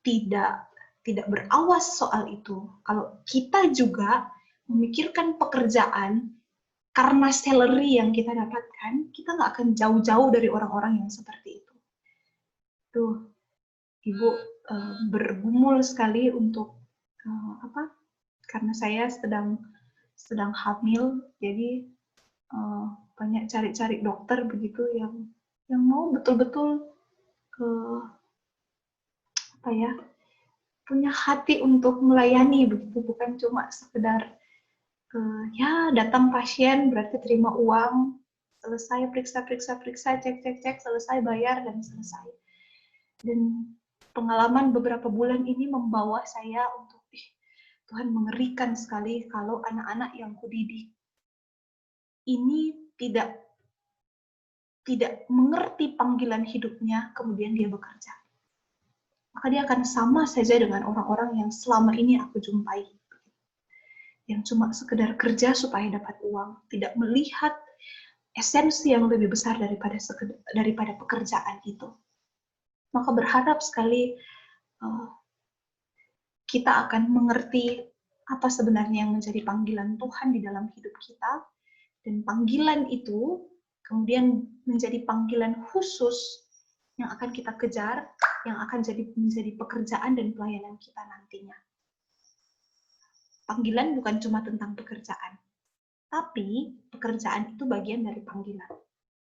tidak berawas soal itu, kalau kita juga memikirkan pekerjaan karena salary yang kita dapatkan, kita nggak akan jauh-jauh dari orang-orang yang seperti itu. Tuh, Ibu bergumul sekali untuk karena saya sedang hamil, jadi banyak cari-cari dokter begitu yang mau betul-betul punya hati untuk melayani begitu, bukan cuma sekedar ya datang pasien berarti terima uang, selesai periksa, cek, selesai bayar dan selesai. Dan pengalaman beberapa bulan ini membawa saya untuk Tuhan, mengerikan sekali kalau anak-anak yang kudidik ini tidak mengerti panggilan hidupnya, kemudian dia bekerja. Maka dia akan sama saja dengan orang-orang yang selama ini aku jumpai. Yang cuma sekedar kerja supaya dapat uang, tidak melihat esensi yang lebih besar daripada pekerjaan itu. Maka berharap sekali kita akan mengerti apa sebenarnya yang menjadi panggilan Tuhan di dalam hidup kita, dan panggilan itu kemudian menjadi panggilan khusus yang akan kita kejar, yang akan menjadi pekerjaan dan pelayanan kita nantinya. Panggilan bukan cuma tentang pekerjaan, tapi pekerjaan itu bagian dari panggilan.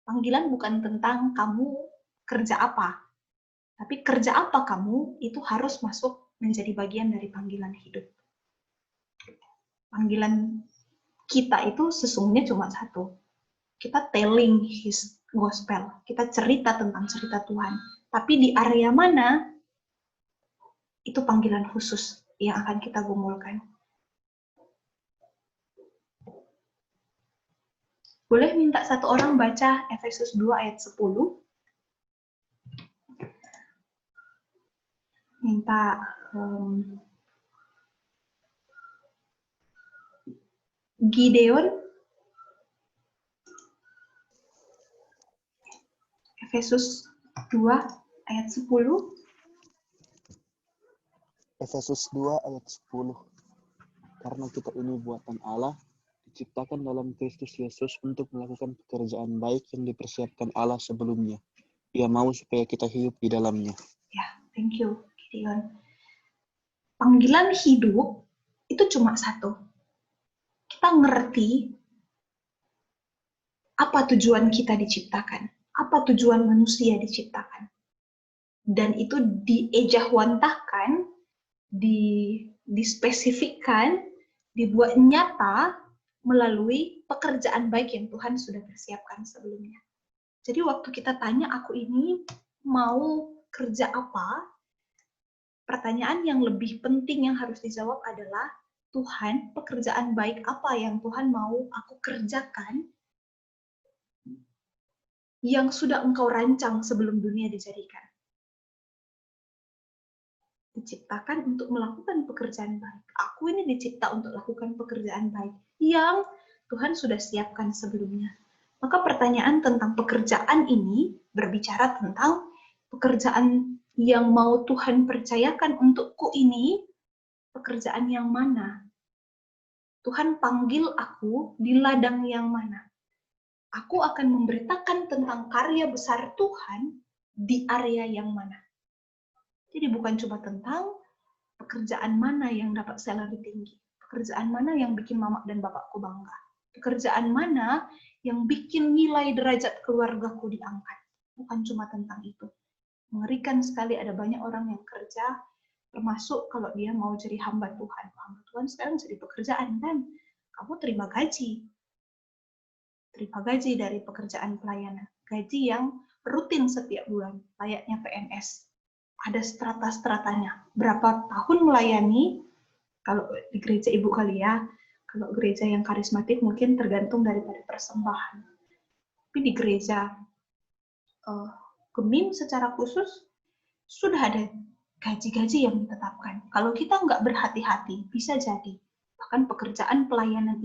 Panggilan bukan tentang kamu kerja apa, tapi kerja apa kamu itu harus masuk menjadi bagian dari panggilan hidup. Panggilan kita itu sesungguhnya cuma satu. Kita telling His gospel, kita cerita tentang cerita Tuhan. Tapi di area mana, itu panggilan khusus yang akan kita gumulkan. Boleh minta satu orang baca Efesus 2 ayat 10? Minta Gideon. Efesus 2 ayat 10. Efesus 2 ayat 10. Karena kita ini buatan Allah, diciptakan dalam Kristus Yesus untuk melakukan pekerjaan baik yang dipersiapkan Allah sebelumnya. Ia mau supaya kita hidup di dalamnya. Ya, thank you, Gideon. Panggilan hidup itu cuma satu. Kita ngerti apa tujuan kita diciptakan, apa tujuan manusia diciptakan. Dan itu diejawantahkan, dispesifikkan, dibuat nyata melalui pekerjaan baik yang Tuhan sudah persiapkan sebelumnya. Jadi waktu kita tanya, aku ini mau kerja apa? Pertanyaan yang lebih penting yang harus dijawab adalah, Tuhan, pekerjaan baik apa yang Tuhan mau aku kerjakan yang sudah Engkau rancang sebelum dunia dijadikan? Diciptakan untuk melakukan pekerjaan baik. Aku ini dicipta untuk lakukan pekerjaan baik yang Tuhan sudah siapkan sebelumnya. Maka pertanyaan tentang pekerjaan ini berbicara tentang pekerjaan yang mau Tuhan percayakan untukku ini, pekerjaan yang mana? Tuhan panggil aku di ladang yang mana? Aku akan memberitakan tentang karya besar Tuhan di area yang mana? Jadi bukan cuma tentang pekerjaan mana yang dapat salary tinggi, pekerjaan mana yang bikin mama dan bapakku bangga, pekerjaan mana yang bikin nilai derajat keluargaku diangkat. Bukan cuma tentang itu. Mengerikan sekali ada banyak orang yang kerja, termasuk kalau dia mau jadi hamba Tuhan. Hamba Tuhan sekarang jadi pekerjaan kan, kamu terima gaji dari pekerjaan pelayanan, gaji yang rutin setiap bulan, layaknya PNS. Ada strata-stratanya. Berapa tahun melayani, kalau di gereja ibu kali ya, kalau gereja yang karismatik mungkin tergantung daripada persembahan. Tapi di gereja Gemim secara khusus, sudah ada gaji-gaji yang ditetapkan. Kalau kita nggak berhati-hati, bisa jadi. Bahkan pelayanan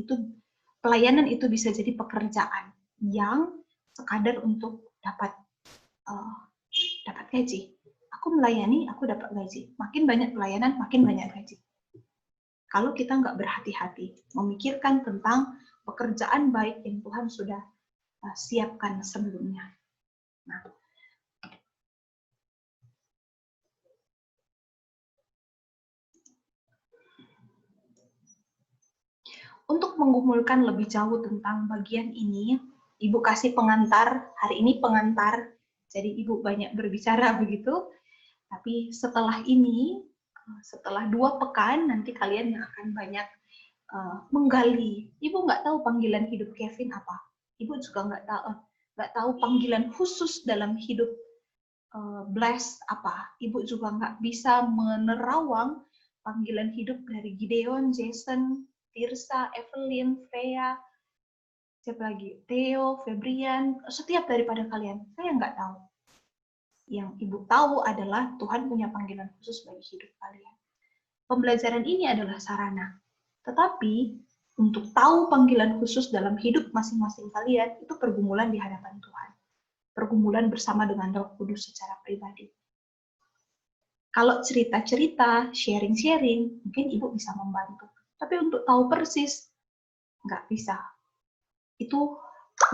itu bisa jadi pekerjaan yang sekadar untuk dapat gaji. Aku melayani, aku dapat gaji. Makin banyak pelayanan, makin banyak gaji. Kalau kita nggak berhati-hati, memikirkan tentang pekerjaan baik yang Tuhan sudah siapkan sebelumnya. Nah, untuk menggumulkan lebih jauh tentang bagian ini, Ibu kasih pengantar. Hari ini pengantar, jadi Ibu banyak berbicara begitu. Tapi setelah ini, setelah 2 pekan, nanti kalian yang akan banyak menggali. Ibu nggak tahu panggilan hidup Kevin apa. Ibu juga nggak tahu panggilan khusus dalam hidup Bless apa. Ibu juga nggak bisa menerawang panggilan hidup dari Gideon, Jason, Tirsa, Evelyn, Freya, siapa lagi? Theo, Febrian, setiap daripada kalian. Saya nggak tahu. Yang Ibu tahu adalah Tuhan punya panggilan khusus bagi hidup kalian. Pembelajaran ini adalah sarana. Tetapi, untuk tahu panggilan khusus dalam hidup masing-masing kalian, itu pergumulan di hadapan Tuhan. Pergumulan bersama dengan Roh Kudus secara pribadi. Kalau cerita-cerita, sharing-sharing, mungkin Ibu bisa membantu. Tapi untuk tahu persis, nggak bisa. Itu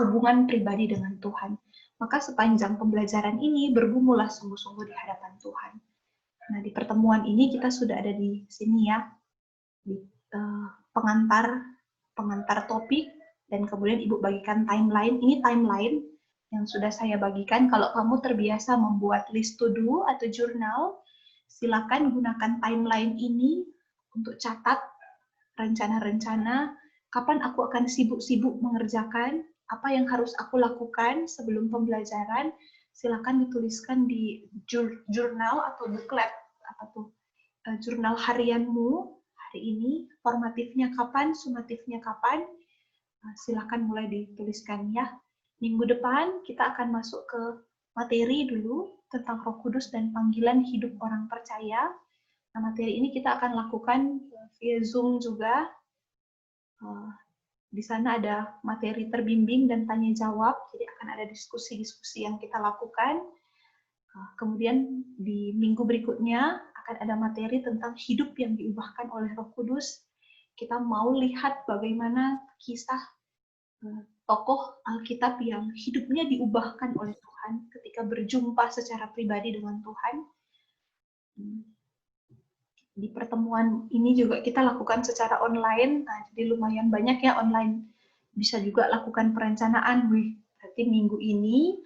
hubungan pribadi dengan Tuhan. Maka sepanjang pembelajaran ini bergumulah sungguh-sungguh di hadapan Tuhan. Nah, di pertemuan ini kita sudah ada di sini ya, di pengantar topik, dan kemudian Ibu bagikan timeline. Ini timeline yang sudah saya bagikan. Kalau kamu terbiasa membuat list to do atau jurnal, silakan gunakan timeline ini untuk catat rencana-rencana, kapan aku akan sibuk-sibuk mengerjakan, apa yang harus aku lakukan sebelum pembelajaran, silakan dituliskan di jurnal atau booklet, jurnal harianmu hari ini, formatifnya kapan, sumatifnya kapan, silakan mulai dituliskan ya. Minggu depan kita akan masuk ke materi dulu tentang Roh Kudus dan panggilan hidup orang percaya. Nah, materi ini kita akan lakukan via Zoom juga. Di sana ada materi terbimbing dan tanya jawab, jadi akan ada diskusi-diskusi yang kita lakukan. Kemudian di minggu berikutnya akan ada materi tentang hidup yang diubahkan oleh Roh Kudus. kita mau lihat bagaimana kisah tokoh Alkitab yang hidupnya diubahkan oleh Tuhan ketika berjumpa secara pribadi dengan Tuhan. Di pertemuan ini juga kita lakukan secara online, nah, jadi lumayan banyak ya online. Bisa juga lakukan perencanaan, berarti minggu ini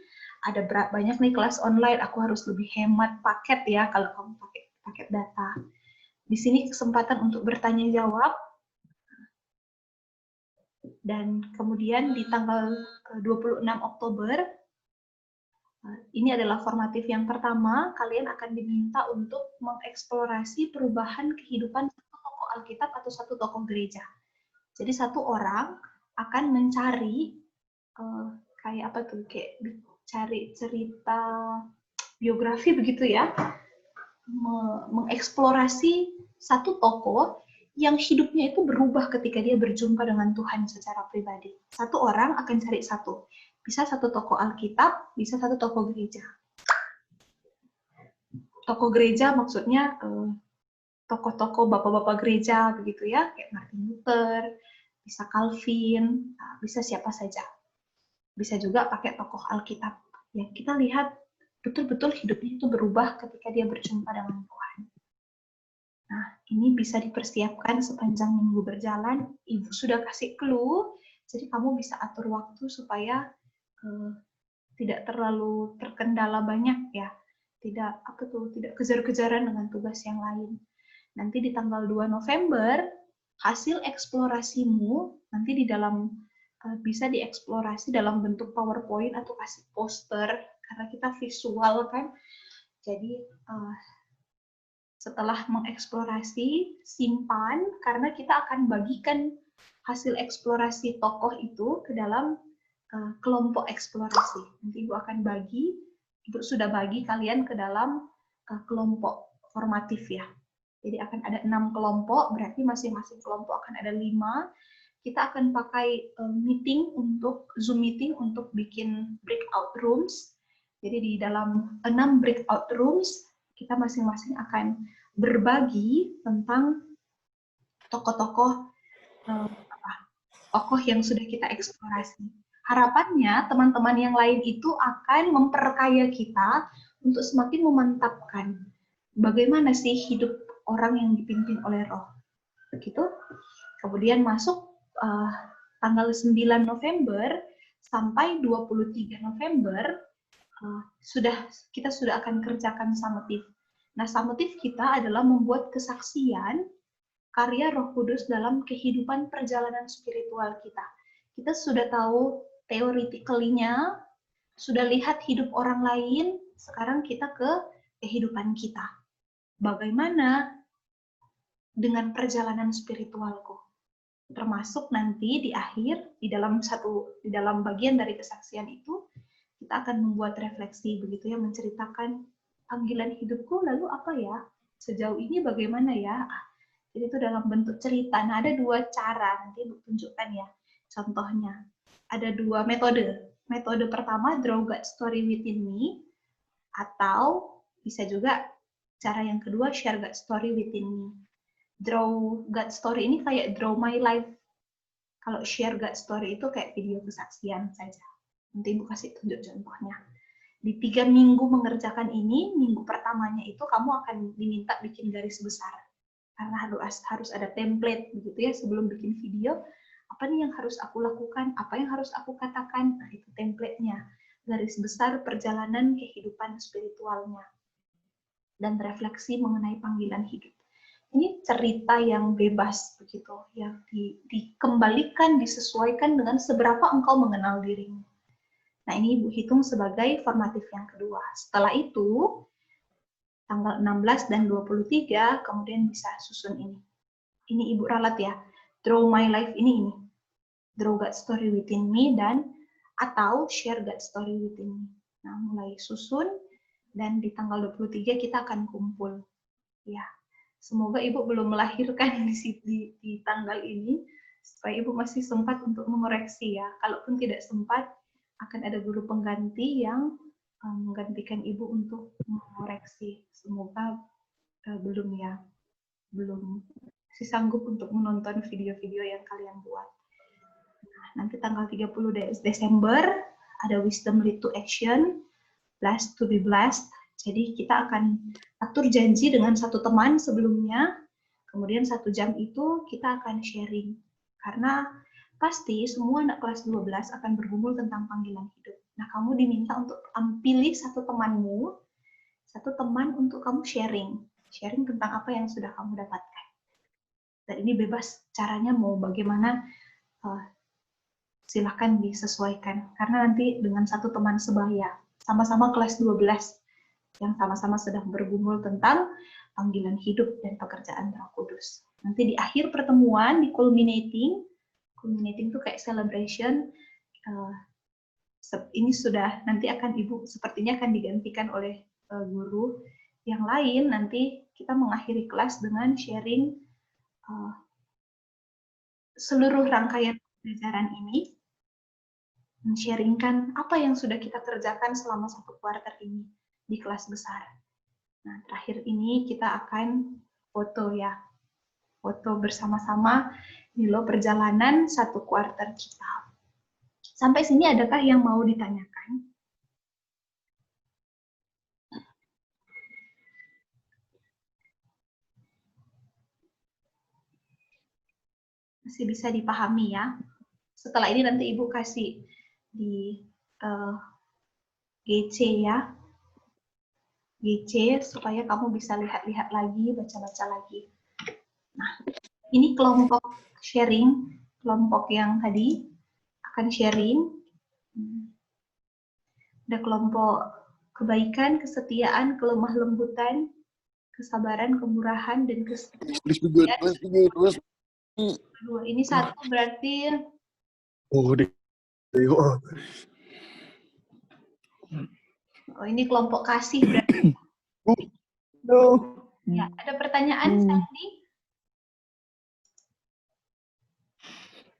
ada banyak nih kelas online, aku harus lebih hemat paket ya kalau kamu pakai paket data. Di sini kesempatan untuk bertanya jawab. Dan kemudian di tanggal 26 Oktober, ini adalah formatif yang pertama, kalian akan diminta untuk mengeksplorasi perubahan kehidupan satu tokoh Alkitab atau satu tokoh gereja. Jadi satu orang akan mencari, kayak apa tuh, kayak cari cerita biografi begitu ya, mengeksplorasi satu tokoh yang hidupnya itu berubah ketika dia berjumpa dengan Tuhan secara pribadi. Satu orang akan cari satu. Bisa satu tokoh Alkitab, bisa satu tokoh gereja. Tokoh gereja maksudnya tokoh-tokoh bapak-bapak gereja begitu ya, kayak Martin Luther, bisa Calvin, bisa siapa saja. Bisa juga pakai tokoh Alkitab. Ya, kita lihat betul-betul hidupnya itu berubah ketika dia berjumpa dengan Tuhan. Nah, ini bisa dipersiapkan sepanjang minggu berjalan. Ibu sudah kasih clue, jadi kamu bisa atur waktu supaya tidak terlalu terkendala banyak ya. Tidak kejar-kejaran dengan tugas yang lain. Nanti di tanggal 2 November, hasil eksplorasimu nanti di dalam bisa dieksplorasi dalam bentuk PowerPoint atau kasih poster karena kita visual kan. Jadi setelah mengeksplorasi, simpan, karena kita akan bagikan hasil eksplorasi tokoh itu ke dalam kelompok eksplorasi. Nanti Ibu akan bagi, Ibu sudah bagi kalian ke dalam kelompok formatif ya. Jadi akan ada 6 kelompok, berarti masing-masing kelompok akan ada 5. Kita akan pakai Zoom meeting untuk bikin breakout rooms. Jadi di dalam 6 breakout rooms, kita masing-masing akan berbagi tentang tokoh-tokoh yang sudah kita eksplorasi. Harapannya teman-teman yang lain itu akan memperkaya kita untuk semakin memantapkan bagaimana sih hidup orang yang dipimpin oleh Roh. Begitu. Kemudian masuk tanggal 9 November sampai 23 November kita sudah akan kerjakan summative. Nah, summative kita adalah membuat kesaksian karya Roh Kudus dalam kehidupan perjalanan spiritual kita. Kita sudah tahu theoretically-nya, sudah lihat hidup orang lain, sekarang kita ke kehidupan kita. Bagaimana dengan perjalanan spiritualku? Termasuk nanti di akhir, di dalam bagian dari kesaksian itu, kita akan membuat refleksi begitu ya, menceritakan panggilan hidupku lalu apa ya, sejauh ini bagaimana ya. Jadi itu dalam bentuk cerita. Nah, ada 2 cara, nanti Ibu tunjukkan ya contohnya. Ada 2 metode. Metode pertama, draw God's story within me, atau bisa juga cara yang kedua, share God's story within me. Draw God's story ini kayak draw my life. Kalau share God's story itu kayak video kesaksian saja. Nanti Ibu kasih tunjuk contohnya. Di 3 minggu mengerjakan ini, minggu pertamanya itu kamu akan diminta bikin garis besar. Karena harus ada template begitu ya sebelum bikin video. Apa nih yang harus aku lakukan? Apa yang harus aku katakan? Nah, itu template-nya. Garis besar perjalanan kehidupan spiritualnya. Dan refleksi mengenai panggilan hidup. Ini cerita yang bebas begitu, yang dikembalikan, disesuaikan dengan seberapa engkau mengenal dirimu. Nah, ini Ibu hitung sebagai formatif yang kedua. Setelah itu, tanggal 16 dan 23, kemudian bisa susun ini. Ini Ibu ralat ya. Draw my life ini. Draw God's story within me dan atau share God's story within me. Nah, mulai susun dan di tanggal 23 kita akan kumpul. Ya. Semoga Ibu belum melahirkan di tanggal ini, supaya Ibu masih sempat untuk mengoreksi ya. Kalaupun tidak sempat, akan ada guru pengganti yang menggantikan Ibu untuk mengoreksi. Semoga belum ya. Belum. masih sanggup untuk menonton video-video yang kalian buat. Nah, nanti tanggal 30 Desember ada Wisdom Lead to Action, Blessed to be Blessed. Jadi kita akan atur janji dengan satu teman sebelumnya, kemudian 1 jam itu kita akan sharing. Karena pasti semua anak kelas 12 akan bergumul tentang panggilan hidup. Nah, kamu diminta untuk pilih satu temanmu, satu teman untuk kamu sharing tentang apa yang sudah kamu dapatkan. Dan ini bebas caranya mau bagaimana, silahkan disesuaikan. Karena nanti dengan satu teman sebaya, sama-sama kelas 12, yang sama-sama sedang bergumul tentang panggilan hidup dan pekerjaan Roh Kudus. Nanti di akhir pertemuan, di culminating itu kayak celebration, ini sudah nanti akan Ibu sepertinya akan digantikan oleh guru yang lain. Nanti kita mengakhiri kelas dengan sharing seluruh rangkaian pelajaran ini, men-sharingkan apa yang sudah kita kerjakan selama 1 kuarter ini di kelas besar. Nah, terakhir ini kita akan foto ya, foto bersama-sama di perjalanan 1 kuarter kita. Sampai sini adakah yang mau ditanyakan? Masih bisa dipahami ya? Setelah ini nanti Ibu kasih di GC ya. GC supaya kamu bisa lihat-lihat lagi, baca-baca lagi. Nah, ini kelompok sharing, kelompok yang tadi akan sharing. Ada kelompok kebaikan, kesetiaan, kelemah lembutan, kesabaran, kemurahan, dan kesetiaan. Ini 1 berarti ini kelompok kasih berarti. Ya, ada pertanyaan, Sandy?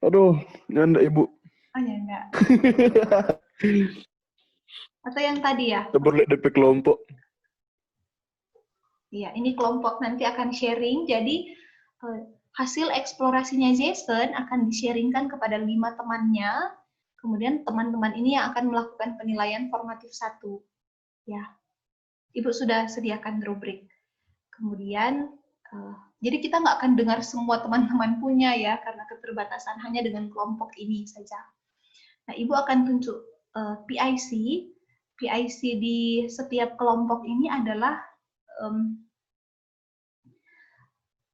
Aduh, enggak Ibu. Oh ya, enggak. Atau yang tadi ya? Sabar lihat DP kelompok. Iya, ini kelompok nanti akan sharing. Jadi hasil eksplorasinya Jason akan di-sharingkan kepada 5 temannya. Kemudian teman-teman ini yang akan melakukan penilaian formatif 1. Ya, Ibu sudah sediakan rubrik. Kemudian, jadi kita nggak akan dengar semua teman-teman punya ya, karena keterbatasan hanya dengan kelompok ini saja. Nah, Ibu akan tunjuk PIC. PIC di setiap kelompok ini adalah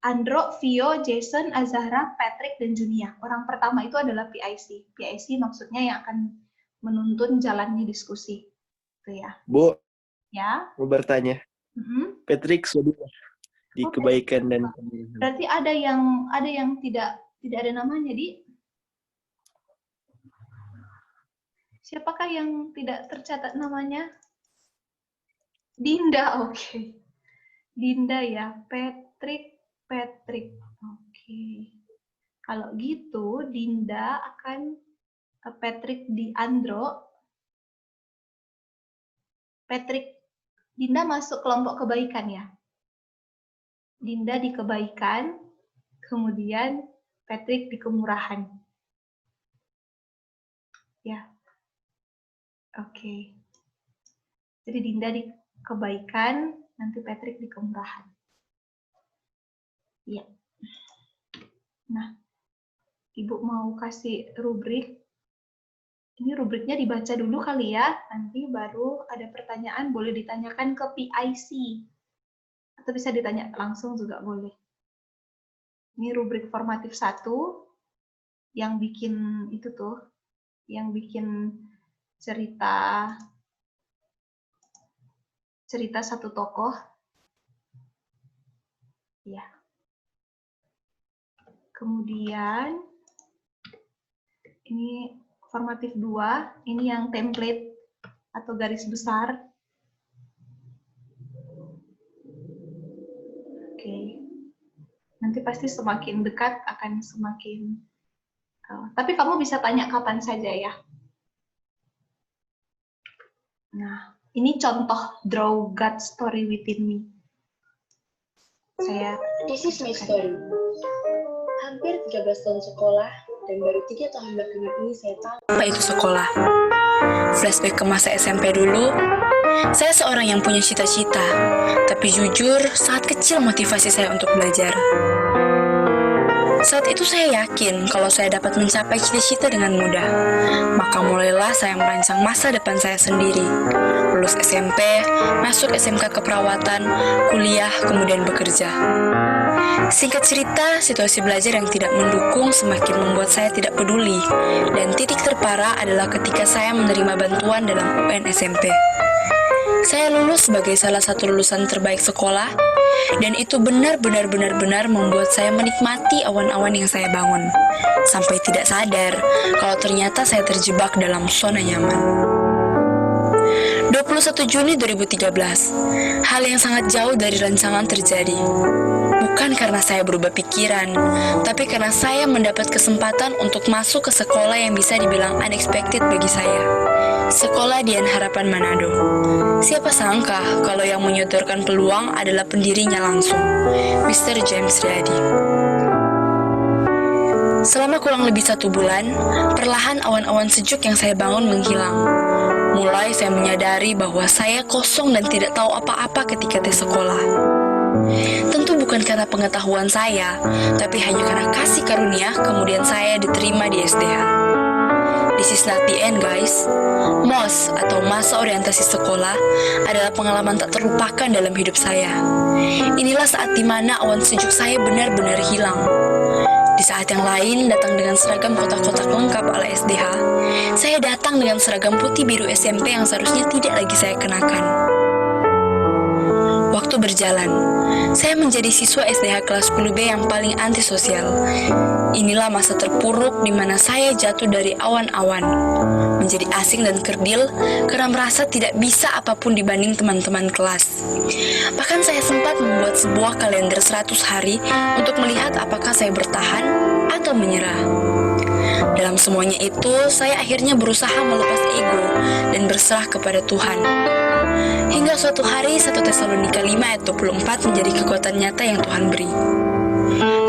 Andro, Vio, Jason, Azahra, Patrick, dan Junia. Orang pertama itu adalah PIC. PIC maksudnya yang akan menuntun jalannya diskusi. Itu ya. Bu, Ya. mau bertanya. Patrick sudah di kebaikan dan kemuliaan. Berarti ada yang tidak ada namanya, Di? Siapakah yang tidak tercatat namanya? Dinda, oke. Dinda ya, Patrick. Oke. Kalau gitu, Dinda akan Patrick di Andro. Patrick, Dinda masuk kelompok kebaikan ya? Dinda di kebaikan, kemudian Patrick di kemurahan. Ya. Oke. Jadi Dinda di kebaikan, nanti Patrick di kemurahan. Iya. Nah, Ibu mau kasih rubrik. Ini rubriknya dibaca dulu kali ya, nanti baru ada pertanyaan boleh ditanyakan ke PIC. Atau bisa ditanya langsung juga boleh. Ini rubrik formatif 1, yang bikin itu tuh, yang bikin cerita satu tokoh. Ya. Kemudian ini formatif 2, ini yang template atau garis besar. Oke. Nanti pasti semakin dekat akan semakin tapi kamu bisa tanya kapan saja ya. Nah, ini contoh draw God story within me. Saya This is my story. Hampir 13 tahun sekolah, dan baru 3 tahun belakangan ini saya tahu apa itu sekolah. Flashback ke masa SMP dulu, saya seorang yang punya cita-cita, tapi jujur, saat kecil motivasi saya untuk belajar. Saat itu saya yakin kalau saya dapat mencapai cita-cita dengan mudah. Maka mulailah saya merancang masa depan saya sendiri. Lulus SMP, masuk SMK keperawatan, kuliah, kemudian bekerja. Singkat cerita, situasi belajar yang tidak mendukung semakin membuat saya tidak peduli. Dan titik terparah adalah ketika saya menerima bantuan dalam UN SMP. Saya lulus sebagai salah satu lulusan terbaik sekolah, dan itu benar-benar membuat saya menikmati awan-awan yang saya bangun. Sampai tidak sadar kalau ternyata saya terjebak dalam zona nyaman. 21 Juni 2013, hal yang sangat jauh dari rancangan terjadi. Bukan karena saya berubah pikiran, tapi karena saya mendapat kesempatan untuk masuk ke sekolah yang bisa dibilang unexpected bagi saya. Sekolah Dian Harapan Manado. Siapa sangka kalau yang menyodorkan peluang adalah pendirinya langsung, Mr. James Riyadi. Selama kurang lebih 1 bulan, perlahan awan-awan sejuk yang saya bangun menghilang. Mulai saya menyadari bahwa saya kosong dan tidak tahu apa-apa ketika tes sekolah. Tentu bukan karena pengetahuan saya, tapi hanya karena kasih karunia kemudian saya diterima di SDH. This is not the end, guys. MOS atau masa orientasi sekolah adalah pengalaman tak terlupakan dalam hidup saya. Inilah saat dimana awan sejuk saya benar-benar hilang. Di saat yang lain datang dengan seragam kotak-kotak lengkap ala SDH, saya datang dengan seragam putih biru SMP yang seharusnya tidak lagi saya kenakan. Waktu berjalan, saya menjadi siswa SDH kelas 10B yang paling antisosial. Inilah masa terpuruk di mana saya jatuh dari awan-awan, menjadi asing dan kerdil karena merasa tidak bisa apapun dibanding teman-teman kelas. Bahkan saya sempat membuat sebuah kalender 100 hari untuk melihat apakah saya bertahan atau menyerah. Dalam semuanya itu, saya akhirnya berusaha melepas ego dan berserah kepada Tuhan. Hingga suatu hari 1 Tesalonika 5 ayat 24 menjadi kekuatan nyata yang Tuhan beri.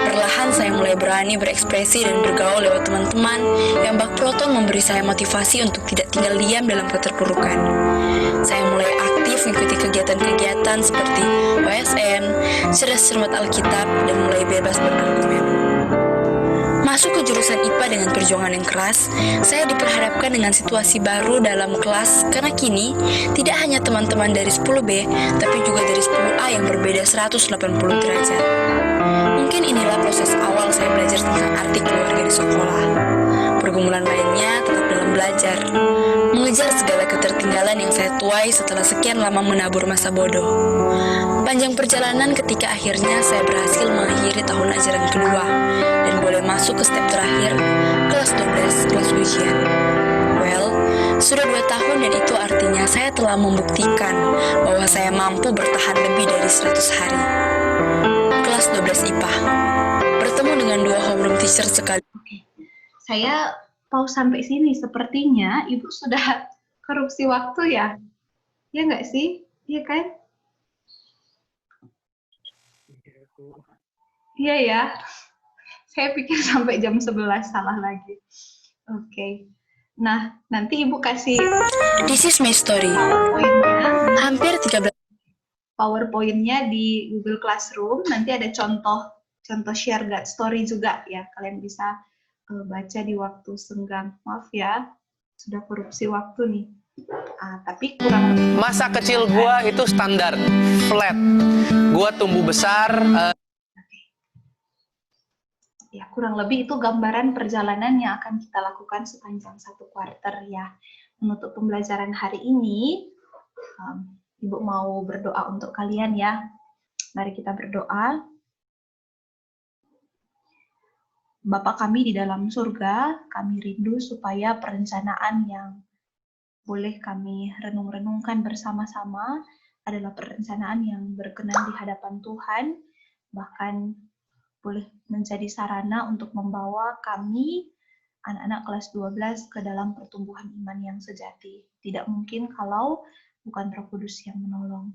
Perlahan saya mulai berani berekspresi dan bergaul lewat teman-teman yang bak proton memberi saya motivasi untuk tidak tinggal diam dalam keterpurukan. Saya mulai aktif mengikuti kegiatan-kegiatan seperti OSN, cerdas cermat Alkitab, dan mulai bebas berargumen. Masuk ke jurusan IPA dengan perjuangan yang keras, saya diperhadapkan dengan situasi baru dalam kelas karena kini tidak hanya teman-teman dari 10B, tapi juga dari 10A yang berbeda 180 derajat. Mungkin inilah proses awal saya belajar tentang arti keluarga di sekolah. Pergumulan lainnya tetap dalam belajar, mengejar segala ketertinggalan yang saya tuai setelah sekian lama menabur masa bodoh. Panjang perjalanan ketika akhirnya saya berhasil mengakhiri tahun ajaran kedua dan boleh masuk ke step terakhir, kelas 12, kelas ujian. Well, sudah 2 tahun dan itu artinya saya telah membuktikan bahwa saya mampu bertahan lebih dari 100 hari. Kelas 12 IPA. Bertemu dengan 2 homeroom teacher sekali. Oke. Saya pause sampai sini. Sepertinya Ibu sudah korupsi waktu ya? Ya nggak sih? Iya kan? Iya ya. Saya pikir sampai jam 11 salah lagi. Oke. Nah, nanti Ibu kasih This is my story. PowerPoint-nya. Hampir 13 PowerPoint-nya di Google Classroom. Nanti ada contoh share God story juga ya. Kalian bisa baca di waktu senggang. Maaf ya, sudah korupsi waktu nih. Tapi kurang. Masa kecil gua itu standar, flat. Gua tumbuh besar. Ya, kurang lebih itu gambaran perjalanan yang akan kita lakukan sepanjang 1 kuarter ya. Menutup pembelajaran hari ini, Ibu mau berdoa untuk kalian ya. Mari kita berdoa. Bapa kami di dalam surga, kami rindu supaya perencanaan yang boleh kami renung-renungkan bersama-sama adalah perencanaan yang berkenan di hadapan Tuhan, bahkan boleh menjadi sarana untuk membawa kami, anak-anak kelas 12, ke dalam pertumbuhan iman yang sejati. Tidak mungkin kalau bukan Roh Kudus yang menolong.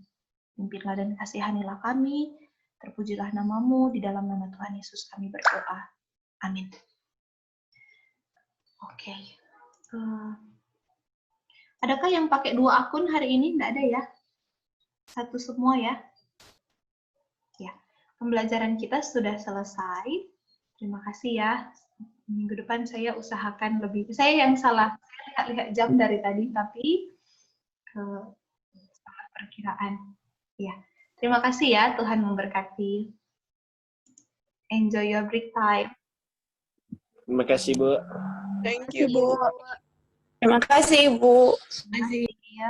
Pimpinlah dan kasihanilah kami, Terpujilah namamu, di dalam nama Tuhan Yesus kami berdoa. Amin. Oke. Adakah yang pakai 2 akun hari ini? Nggak ada ya? Satu semua ya? Ya. Pembelajaran kita sudah selesai. Terima kasih ya. Minggu depan saya usahakan lebih. Saya yang salah. Saya lihat jam dari tadi, tapi salah perkiraan. Ya. Terima kasih ya. Tuhan memberkati. Enjoy your break time. Terima kasih, Bu. Thank you, Bu. Terima kasih, Bu. Terima kasih ya.